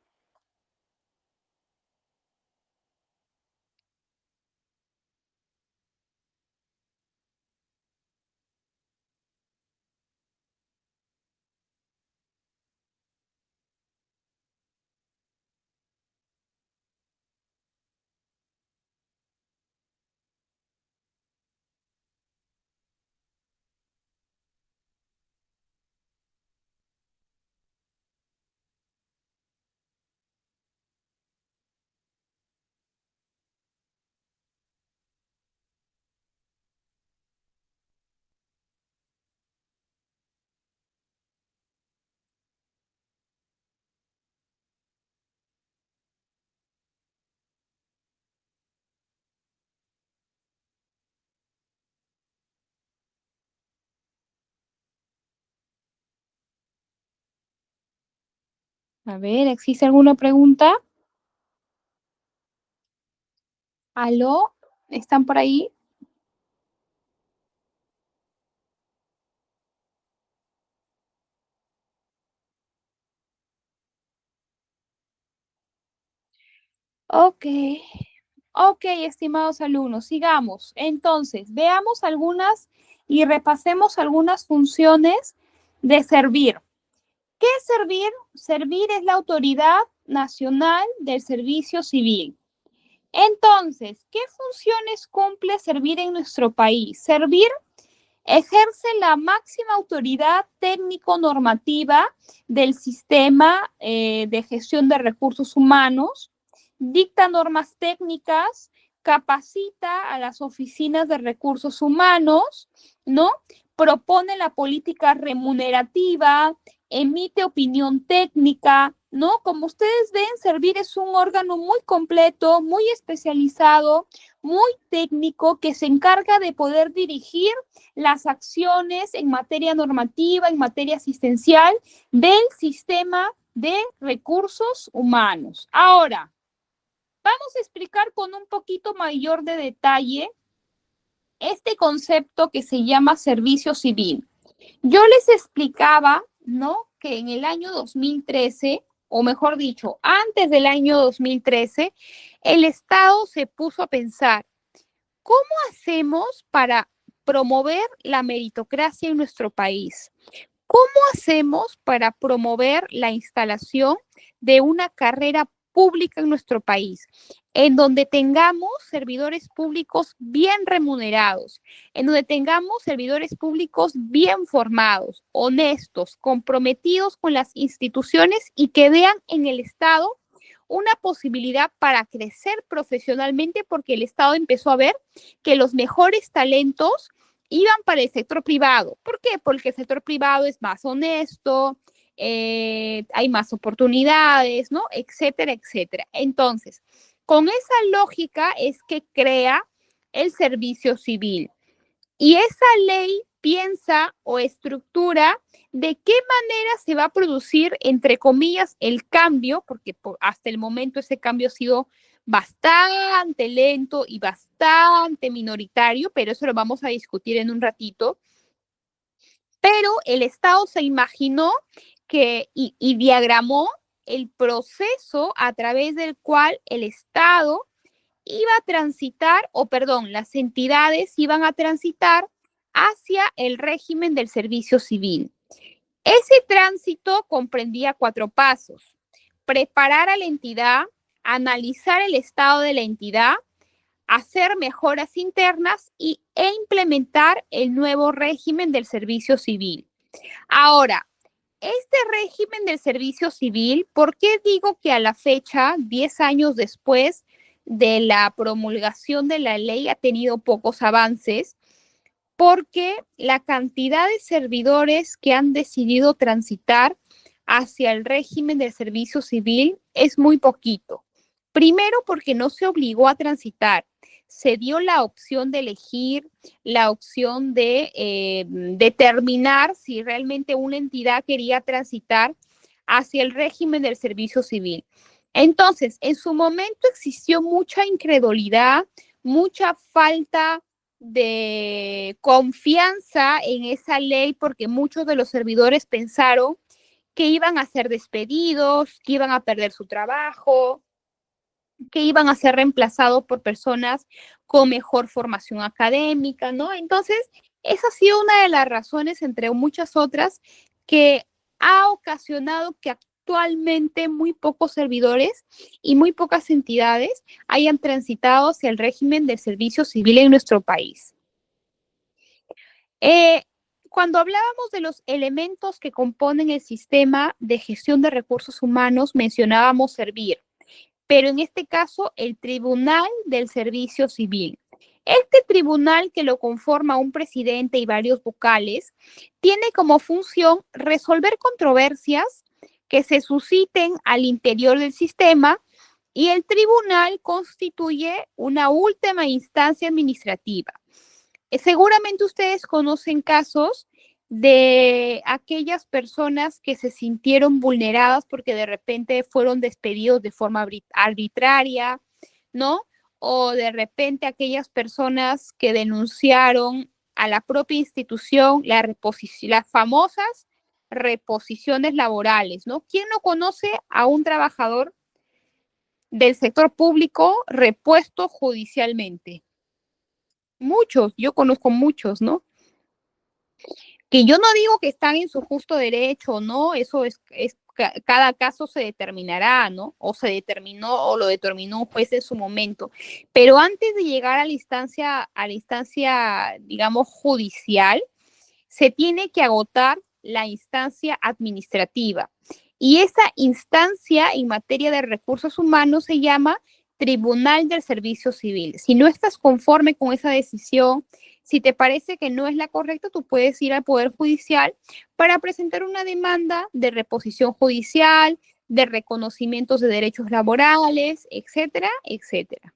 A ver, ¿existe alguna pregunta? ¿Aló? ¿Están por ahí? Ok. Ok, estimados alumnos, sigamos. Entonces, veamos algunas y repasemos algunas funciones de servir. ¿Qué es servir? Servir es la autoridad nacional del servicio civil. Entonces, ¿qué funciones cumple servir en nuestro país? Servir ejerce la máxima autoridad técnico-normativa del sistema de gestión de recursos humanos, dicta normas técnicas, capacita a las oficinas de recursos humanos, ¿no? Propone la política remunerativa, emite opinión técnica, ¿no? Como ustedes ven, Servir es un órgano muy completo, muy especializado, muy técnico, que se encarga de poder dirigir las acciones en materia normativa, en materia asistencial del sistema de recursos humanos. Ahora, vamos a explicar con un poquito mayor de detalle este concepto que se llama servicio civil. Yo les explicaba, ¿no? Que en el año 2013, o mejor dicho, antes del año 2013, el Estado se puso a pensar, ¿cómo hacemos para promover la meritocracia en nuestro país? ¿Cómo hacemos para promover la instalación de una carrera pública en nuestro país, en donde tengamos servidores públicos bien remunerados, en donde tengamos servidores públicos bien formados, honestos, comprometidos con las instituciones y que vean en el Estado una posibilidad para crecer profesionalmente, porque el Estado empezó a ver que los mejores talentos iban para el sector privado? ¿Por qué? Porque el sector privado es más honesto, hay más oportunidades, ¿no? Etcétera, etcétera. Entonces, con esa lógica es que crea el servicio civil. Y esa ley piensa o estructura de qué manera se va a producir, entre comillas, el cambio, porque hasta el momento ese cambio ha sido bastante lento y bastante minoritario, pero eso lo vamos a discutir en un ratito. Pero el Estado se imaginó y diagramó el proceso a través del cual el Estado iba a transitar, o perdón, las entidades iban a transitar hacia el régimen del servicio civil. Ese tránsito comprendía 4 pasos: preparar a la entidad, analizar el estado de la entidad, hacer mejoras internas e implementar el nuevo régimen del servicio civil. Ahora, este régimen del servicio civil, ¿por qué digo que a la fecha, 10 años después de la promulgación de la ley, ha tenido pocos avances? Porque la cantidad de servidores que han decidido transitar hacia el régimen del servicio civil es muy poquito. Primero, porque no se obligó a transitar, se dio la opción de elegir, la opción de determinar si realmente una entidad quería transitar hacia el régimen del servicio civil. Entonces, en su momento existió mucha incredulidad, mucha falta de confianza en esa ley, porque muchos de los servidores pensaron que iban a ser despedidos, que iban a perder su trabajo, que iban a ser reemplazados por personas con mejor formación académica, ¿no? Entonces, esa ha sido una de las razones, entre muchas otras, que ha ocasionado que actualmente muy pocos servidores y muy pocas entidades hayan transitado hacia el régimen del servicio civil en nuestro país. Eh, Cuando hablábamos de los elementos que componen el sistema de gestión de recursos humanos, mencionábamos servir, pero en este caso el Tribunal del Servicio Civil. Este tribunal, que lo conforma un presidente y varios vocales, tiene como función resolver controversias que se susciten al interior del sistema, y el tribunal constituye una última instancia administrativa. Seguramente ustedes conocen casos de aquellas personas que se sintieron vulneradas porque de repente fueron despedidos de forma arbitraria, ¿no? O de repente aquellas personas que denunciaron a la propia institución las famosas reposiciones laborales, ¿no? ¿Quién no conoce a un trabajador del sector público repuesto judicialmente? Muchos, yo conozco muchos, ¿no? Que yo no digo que están en su justo derecho, ¿no? Eso cada caso se determinará, ¿no? O se determinó o lo determinó un juez en su momento. Pero antes de llegar a la instancia, digamos, judicial, se tiene que agotar la instancia administrativa. Y esa instancia en materia de recursos humanos se llama Tribunal del Servicio Civil. Si no estás conforme con esa decisión, si te parece que no es la correcta, tú puedes ir al Poder Judicial para presentar una demanda de reposición judicial, de reconocimientos de derechos laborales, etcétera, etcétera.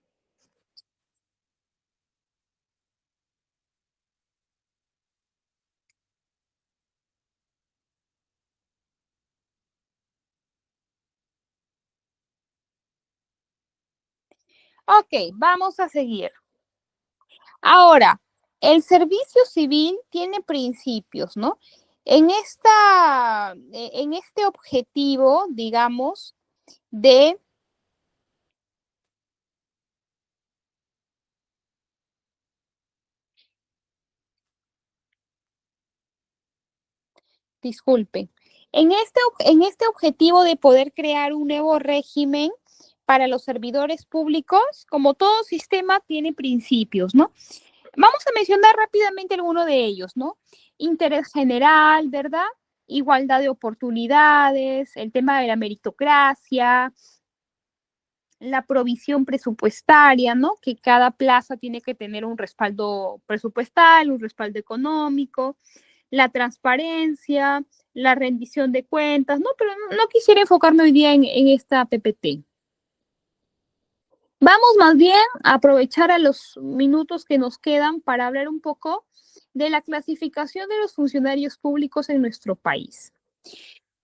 Ok, vamos a seguir. Ahora, el servicio civil tiene principios, ¿no? En este objetivo, digamos, de, disculpe, en este objetivo de poder crear un nuevo régimen para los servidores públicos, como todo sistema tiene principios, ¿no? Vamos a mencionar rápidamente alguno de ellos, ¿no? Interés general, ¿verdad? Igualdad de oportunidades, el tema de la meritocracia, la provisión presupuestaria, ¿no? Que cada plaza tiene que tener un respaldo presupuestal, un respaldo económico, la transparencia, la rendición de cuentas, ¿no? Pero no quisiera enfocarme hoy día en esta PPT. Vamos más bien a aprovechar a los minutos que nos quedan para hablar un poco de la clasificación de los funcionarios públicos en nuestro país.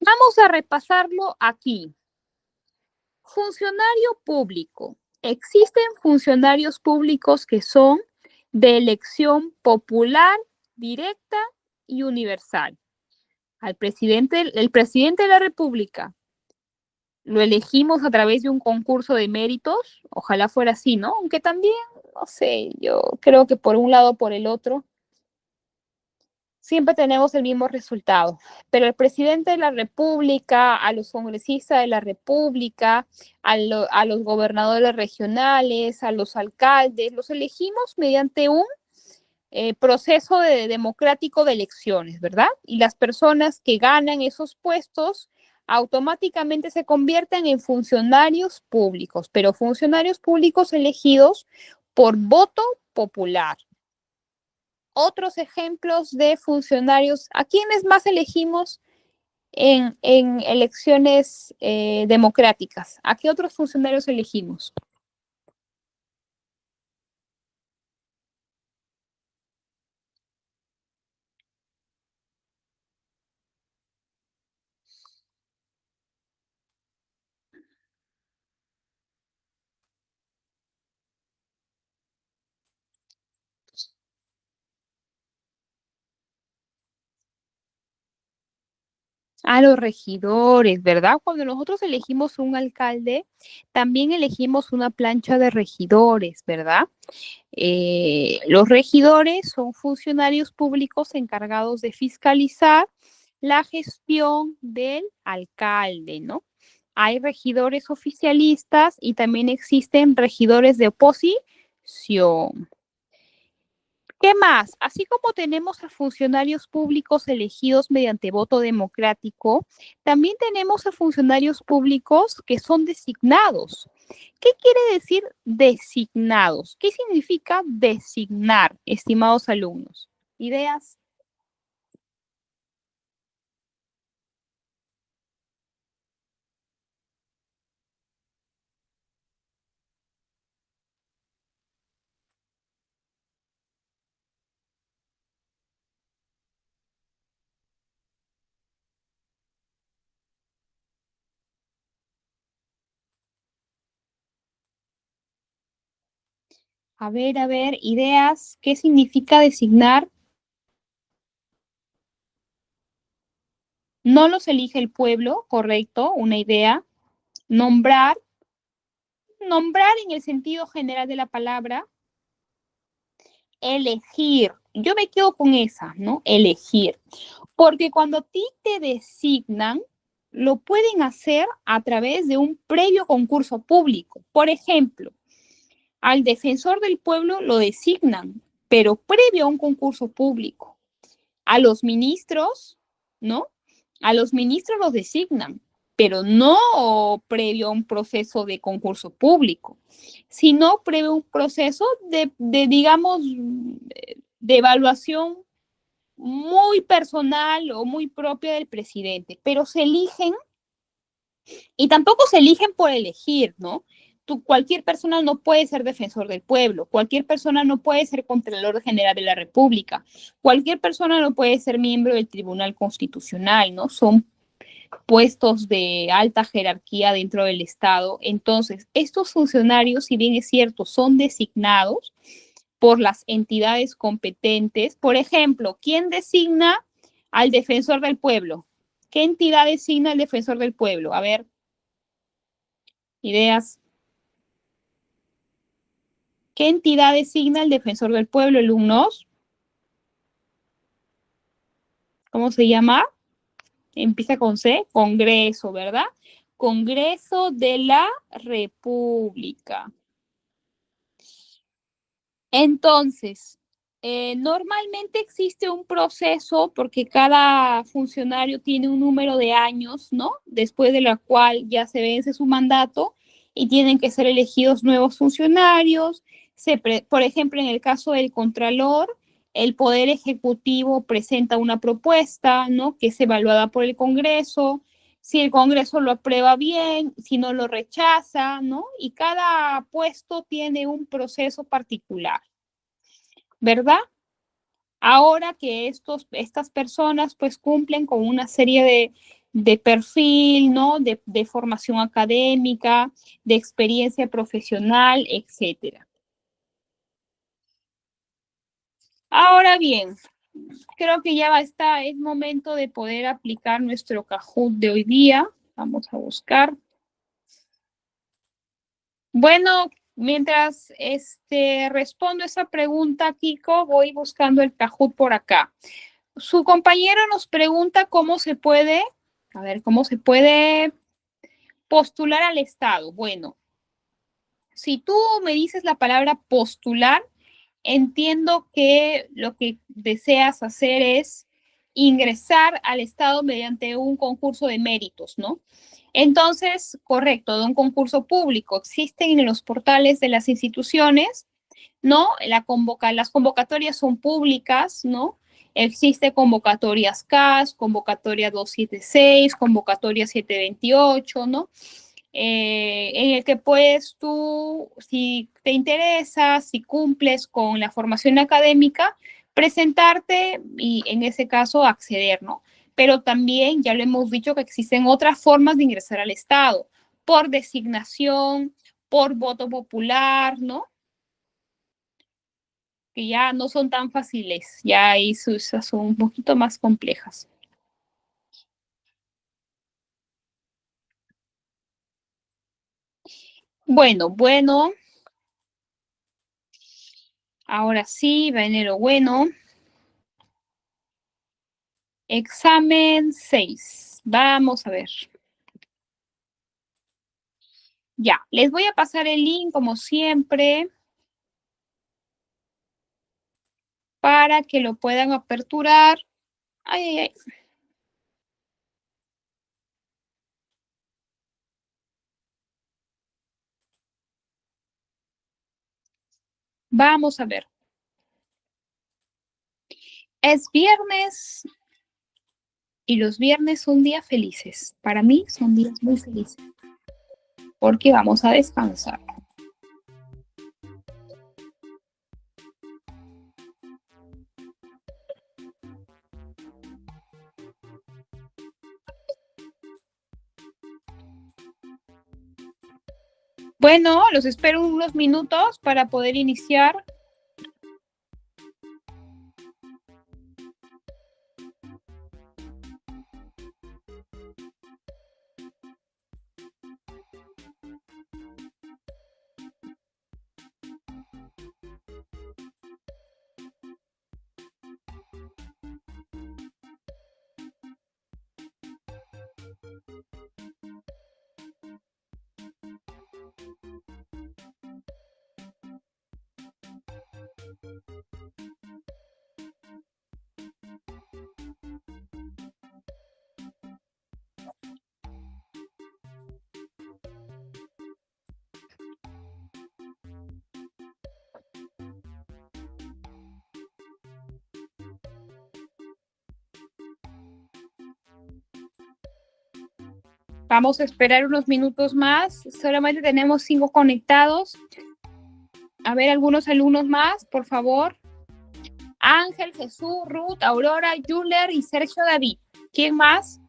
Vamos a repasarlo aquí. Funcionario público. Existen funcionarios públicos que son de elección popular, directa y universal. El presidente de la República lo elegimos a través de un concurso de méritos, ojalá fuera así, ¿no? Aunque también, no sé, yo creo que por un lado o por el otro, siempre tenemos el mismo resultado. Pero el presidente de la República, a los congresistas de la República, a los gobernadores regionales, a los alcaldes, los elegimos mediante un proceso democrático de elecciones, ¿verdad? Y las personas que ganan esos puestos automáticamente se convierten en funcionarios públicos, pero funcionarios públicos elegidos por voto popular. Otros ejemplos de funcionarios, ¿a quiénes más elegimos en elecciones democráticas? ¿A qué otros funcionarios elegimos? A los regidores, ¿verdad? Cuando nosotros elegimos un alcalde, también elegimos una plancha de regidores, ¿verdad? Los regidores son funcionarios públicos encargados de fiscalizar la gestión del alcalde, ¿no? Hay regidores oficialistas y también existen regidores de oposición. ¿Qué más? Así como tenemos a funcionarios públicos elegidos mediante voto democrático, también tenemos a funcionarios públicos que son designados. ¿Qué quiere decir designados? ¿Qué significa designar, estimados alumnos? ¿Ideas? A ver, ideas. ¿Qué significa designar? No los elige el pueblo, correcto, una idea. Nombrar, nombrar en el sentido general de la palabra. Elegir. Yo me quedo con esa, ¿no? Elegir. Porque cuando a ti te designan, lo pueden hacer a través de un previo concurso público. Por ejemplo, al defensor del pueblo lo designan, pero previo a un concurso público. A los ministros, ¿no? A los ministros los designan, pero no previo a un proceso de concurso público, sino previo a un proceso digamos, de evaluación muy personal o muy propia del presidente, pero se eligen y tampoco se eligen por elegir, ¿no? Cualquier persona no puede ser defensor del pueblo, cualquier persona no puede ser Contralor General de la República, cualquier persona no puede ser miembro del Tribunal Constitucional, ¿no? Son puestos de alta jerarquía dentro del Estado. Entonces, estos funcionarios, si bien es cierto, son designados por las entidades competentes. Por ejemplo, ¿quién designa al defensor del pueblo? ¿Qué entidad designa al defensor del pueblo? A ver, ideas. ¿Qué entidad designa al defensor del pueblo, alumnos? ¿Cómo se llama? Empieza con C, Congreso, ¿verdad? Congreso de la República. Entonces, normalmente existe un proceso porque cada funcionario tiene un número de años, ¿no? Después de la cual ya se vence su mandato y tienen que ser elegidos nuevos funcionarios. Por ejemplo, en el caso del Contralor, el Poder Ejecutivo presenta una propuesta, ¿no? Que es evaluada por el Congreso. Si el Congreso lo aprueba bien, si no lo rechaza, ¿no? Y cada puesto tiene un proceso particular, ¿verdad? Ahora que estas personas pues cumplen con una serie de perfil, ¿no? De formación académica, de experiencia profesional, etcétera. Ahora bien, creo que ya está, es momento de poder aplicar nuestro Kahoot de hoy día. Vamos a buscar. Bueno, mientras respondo esa pregunta, Kiko, voy buscando el Kahoot por acá. Su compañero nos pregunta cómo se puede, a ver, cómo se puede postular al Estado. Bueno, si tú me dices la palabra postular, entiendo que lo que deseas hacer es ingresar al Estado mediante un concurso de méritos, ¿no? Entonces, correcto, de un concurso público. Existen en los portales de las instituciones, ¿no? Las convocatorias son públicas, ¿no? Existe convocatorias CAS, convocatoria 276, convocatoria 728, ¿no? En el que puedes tú, si te interesa, si cumples con la formación académica, presentarte y en ese caso acceder, ¿no? Pero también ya lo hemos dicho que existen otras formas de ingresar al Estado, por designación, por voto popular, ¿no? Que ya no son tan fáciles, ya ahí esas son un poquito más complejas. Bueno, ahora sí, va enero bueno. Examen 6. Vamos a ver. Ya, les voy a pasar el link como siempre para que lo puedan aperturar. Ay, ay, ay. Vamos a ver. Es viernes y los viernes son días felices. Para mí son días muy felices porque vamos a descansar. Bueno, los espero unos minutos para poder iniciar. Vamos a esperar unos minutos más. Solamente tenemos 5 conectados. A ver, algunos alumnos más, por favor. Ángel, Jesús, Ruth, Aurora, Juler y Sergio David. ¿Quién más?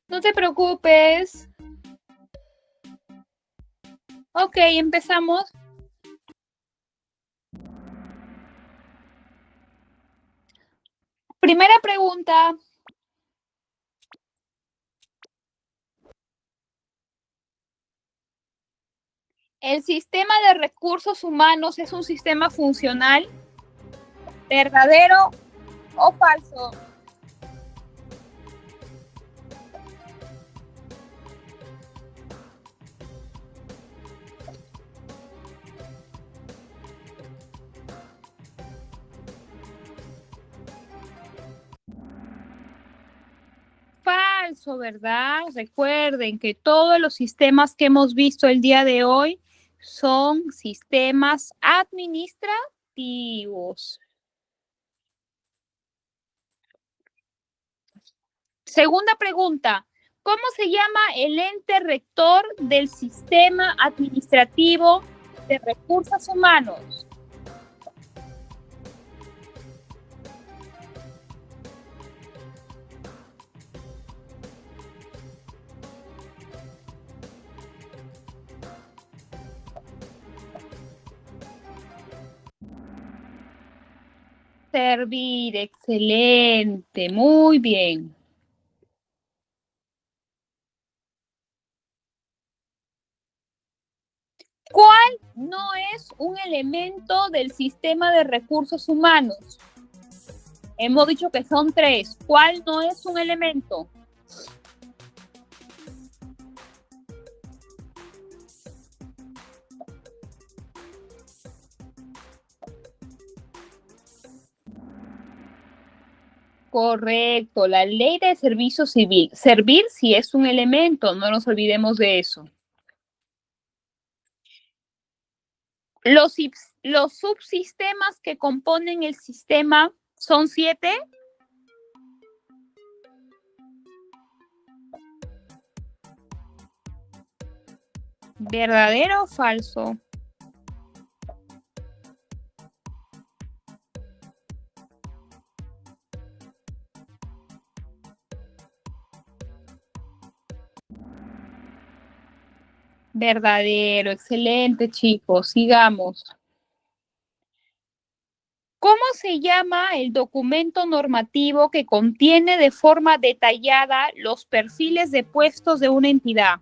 No te preocupes. Ok, empezamos. Primera pregunta. ¿El sistema de recursos humanos es un sistema funcional? ¿Verdadero o falso? Falso, ¿verdad? Recuerden que todos los sistemas que hemos visto el día de hoy son sistemas administrativos. Segunda pregunta. ¿Cómo se llama el ente rector del sistema administrativo de recursos humanos? Servir, excelente, muy bien. ¿Cuál no es un elemento del sistema de recursos humanos? Hemos dicho que son 3. ¿Cuál no es un elemento? Correcto, la ley de servicio civil. Servir sí es un elemento, no nos olvidemos de eso. Los subsistemas que componen el sistema son 7. ¿Verdadero o falso? Verdadero, excelente, chicos. Sigamos. ¿Cómo se llama el documento normativo que contiene de forma detallada los perfiles de puestos de una entidad?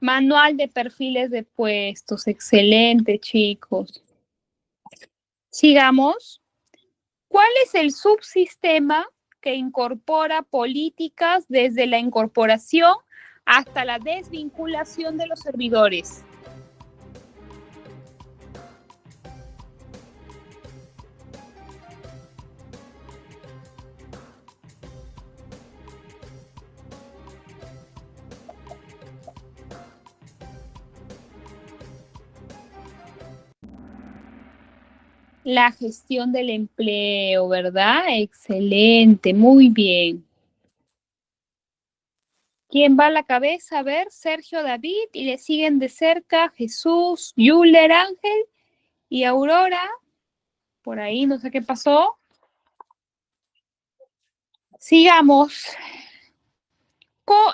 Manual de perfiles de puestos. Excelente, chicos. Sigamos. ¿Cuál es el subsistema que incorpora políticas desde la incorporación hasta la desvinculación de los servidores. La gestión del empleo, ¿verdad? Excelente, muy bien. ¿Quién va a la cabeza? A ver, Sergio David, y le siguen de cerca Jesús, Yuler, Ángel y Aurora. Por ahí, no sé qué pasó. Sigamos.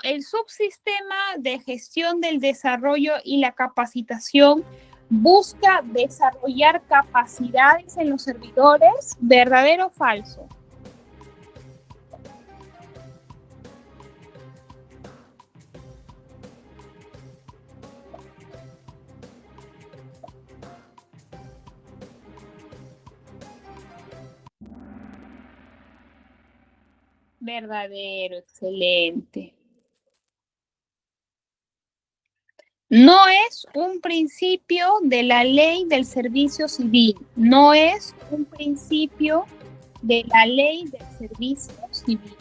El subsistema de gestión del desarrollo y la capacitación busca desarrollar capacidades en los servidores, ¿verdadero o falso? Verdadero, excelente. No es un principio de la ley del servicio civil, no es un principio de la ley del servicio civil.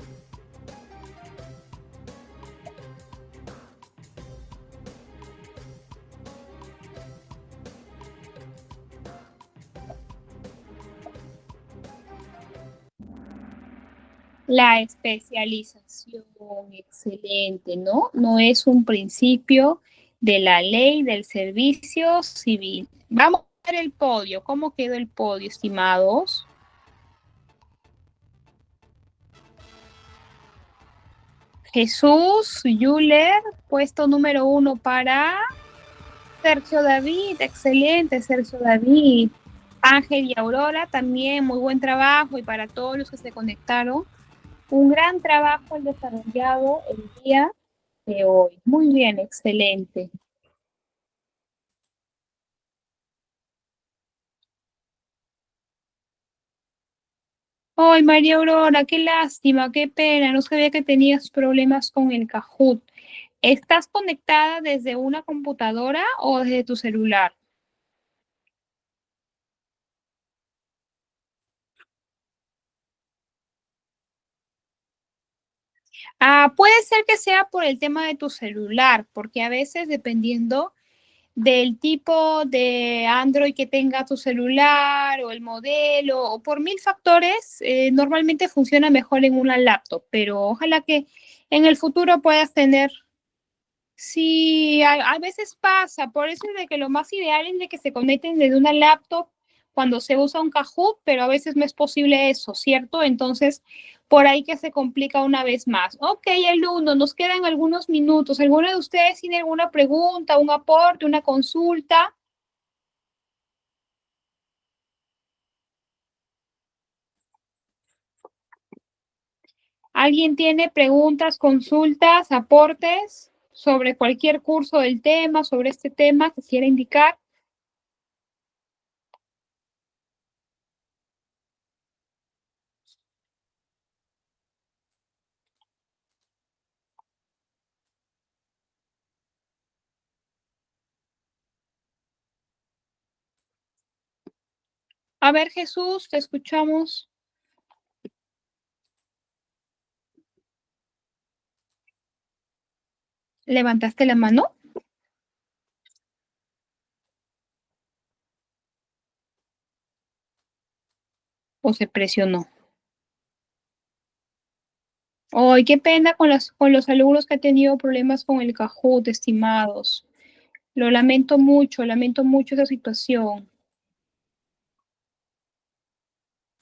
La especialización, excelente, ¿no? No es un principio de la ley del servicio civil. Vamos a ver el podio. ¿Cómo quedó el podio, estimados? Jesús, Yuler, puesto número 1 para Sergio David, excelente, Sergio David. Ángel y Aurora, también muy buen trabajo, y para todos los que se conectaron, un gran trabajo el desarrollado el día de hoy. Muy bien, excelente. Ay, María Aurora, qué lástima, qué pena, no sabía que tenías problemas con el Kahoot. ¿Estás conectada desde una computadora o desde tu celular? Puede ser que sea por el tema de tu celular, porque a veces dependiendo del tipo de Android que tenga tu celular o el modelo o por mil factores, normalmente funciona mejor en una laptop, pero ojalá que en el futuro puedas tener. Sí, a veces pasa, por eso es de que lo más ideal es de que se conecten desde una laptop cuando se usa un Kahoot, pero a veces no es posible eso, ¿cierto? Entonces, por ahí que se complica una vez más. Ok, alumno, nos quedan algunos minutos. ¿Alguno de ustedes tiene alguna pregunta, un aporte, una consulta? ¿Alguien tiene preguntas, consultas, aportes sobre cualquier curso del tema, sobre este tema que quiera indicar? A ver, Jesús, te escuchamos. ¿Levantaste la mano o se presionó? Ay, qué pena con los alumnos que han tenido problemas con el Kahoot, estimados. Lo lamento mucho esa situación,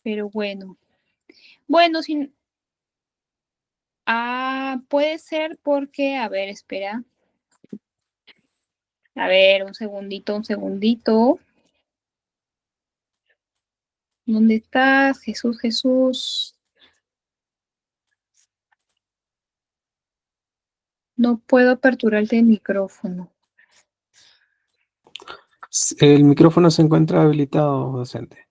pero bueno. Bueno, sin, puede ser porque, a ver, espera. A ver, un segundito, un segundito. ¿Dónde estás? Jesús, Jesús. No puedo aperturarte el micrófono. El micrófono se encuentra habilitado, docente.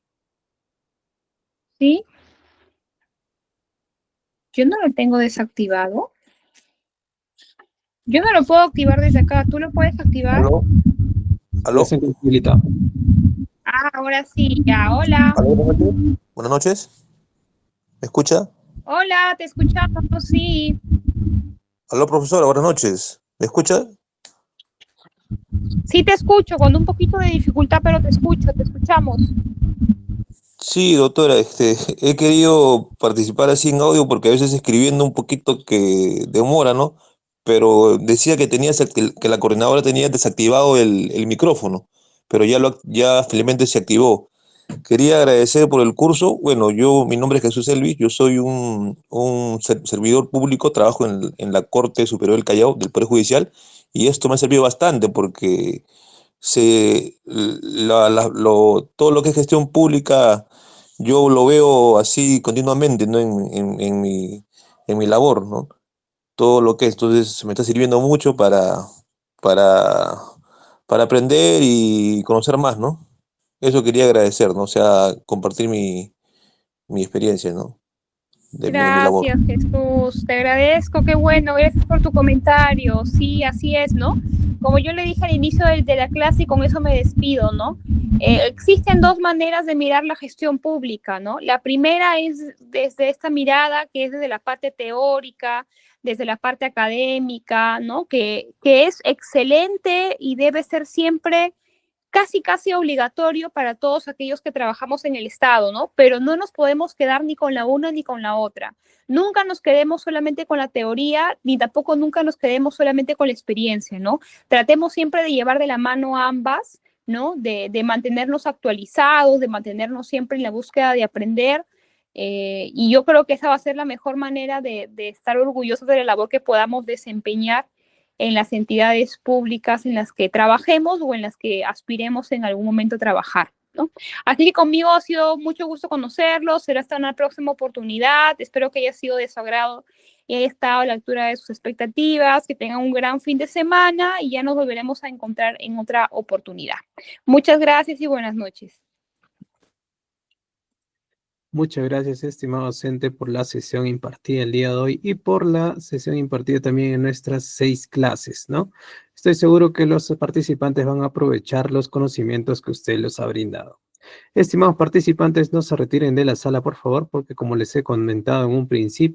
¿Sí? Yo no lo tengo desactivado. Yo no lo puedo activar desde acá. ¿Tú lo puedes activar? ¿Aló? ¿Aló? Ah, ahora sí, ya. Hola. ¿Aló? Buenas noches. ¿Me escucha? Hola, te escuchamos, sí. Aló, profesora, buenas noches. ¿Me escucha? Sí te escucho, con un poquito de dificultad, pero te escucho, te escuchamos. Sí, doctora, he querido participar así en audio porque a veces escribiendo un poquito que demora, ¿no? Pero decía que que la coordinadora tenía desactivado el micrófono, pero ya felizmente se activó. Quería agradecer por el curso. Bueno, mi nombre es Jesús Elvis, yo soy un servidor público, trabajo en la Corte Superior del Callao, del Poder Judicial, y esto me ha servido bastante porque todo lo que es gestión pública, yo lo veo así continuamente, ¿no? En mi labor, ¿no? Todo lo que es, entonces me está sirviendo mucho para, para aprender y conocer más, ¿no? Eso quería agradecer, ¿no? O sea, compartir mi experiencia, ¿no? De mi labor. Gracias, Jesús. Te agradezco, qué bueno. Gracias por tu comentario. Sí, así es, ¿no? Como yo le dije al inicio de la clase y con eso me despido, ¿no? Existen dos maneras de mirar la gestión pública, ¿no? La primera es desde esta mirada que es desde la parte teórica, desde la parte académica, ¿no? Que es excelente y debe ser siempre casi obligatorio para todos aquellos que trabajamos en el Estado, ¿no? Pero no nos podemos quedar ni con la una ni con la otra. Nunca nos quedemos solamente con la teoría, ni tampoco nunca nos quedemos solamente con la experiencia, ¿no? Tratemos siempre de llevar de la mano ambas, ¿no? De mantenernos actualizados, de mantenernos siempre en la búsqueda de aprender. Y yo creo que esa va a ser la mejor manera de estar orgullosos de la labor que podamos desempeñar en las entidades públicas en las que trabajemos o en las que aspiremos en algún momento a trabajar, ¿no? Así que conmigo ha sido mucho gusto conocerlos, será hasta una próxima oportunidad, espero que haya sido de su agrado y haya estado a la altura de sus expectativas, que tengan un gran fin de semana y ya nos volveremos a encontrar en otra oportunidad. Muchas gracias y buenas noches. Muchas gracias, estimado docente, por la sesión impartida el día de hoy y por la sesión impartida también en nuestras 6 clases, ¿no? Estoy seguro que los participantes van a aprovechar los conocimientos que usted les ha brindado. Estimados participantes, no se retiren de la sala, por favor, porque como les he comentado en un principio,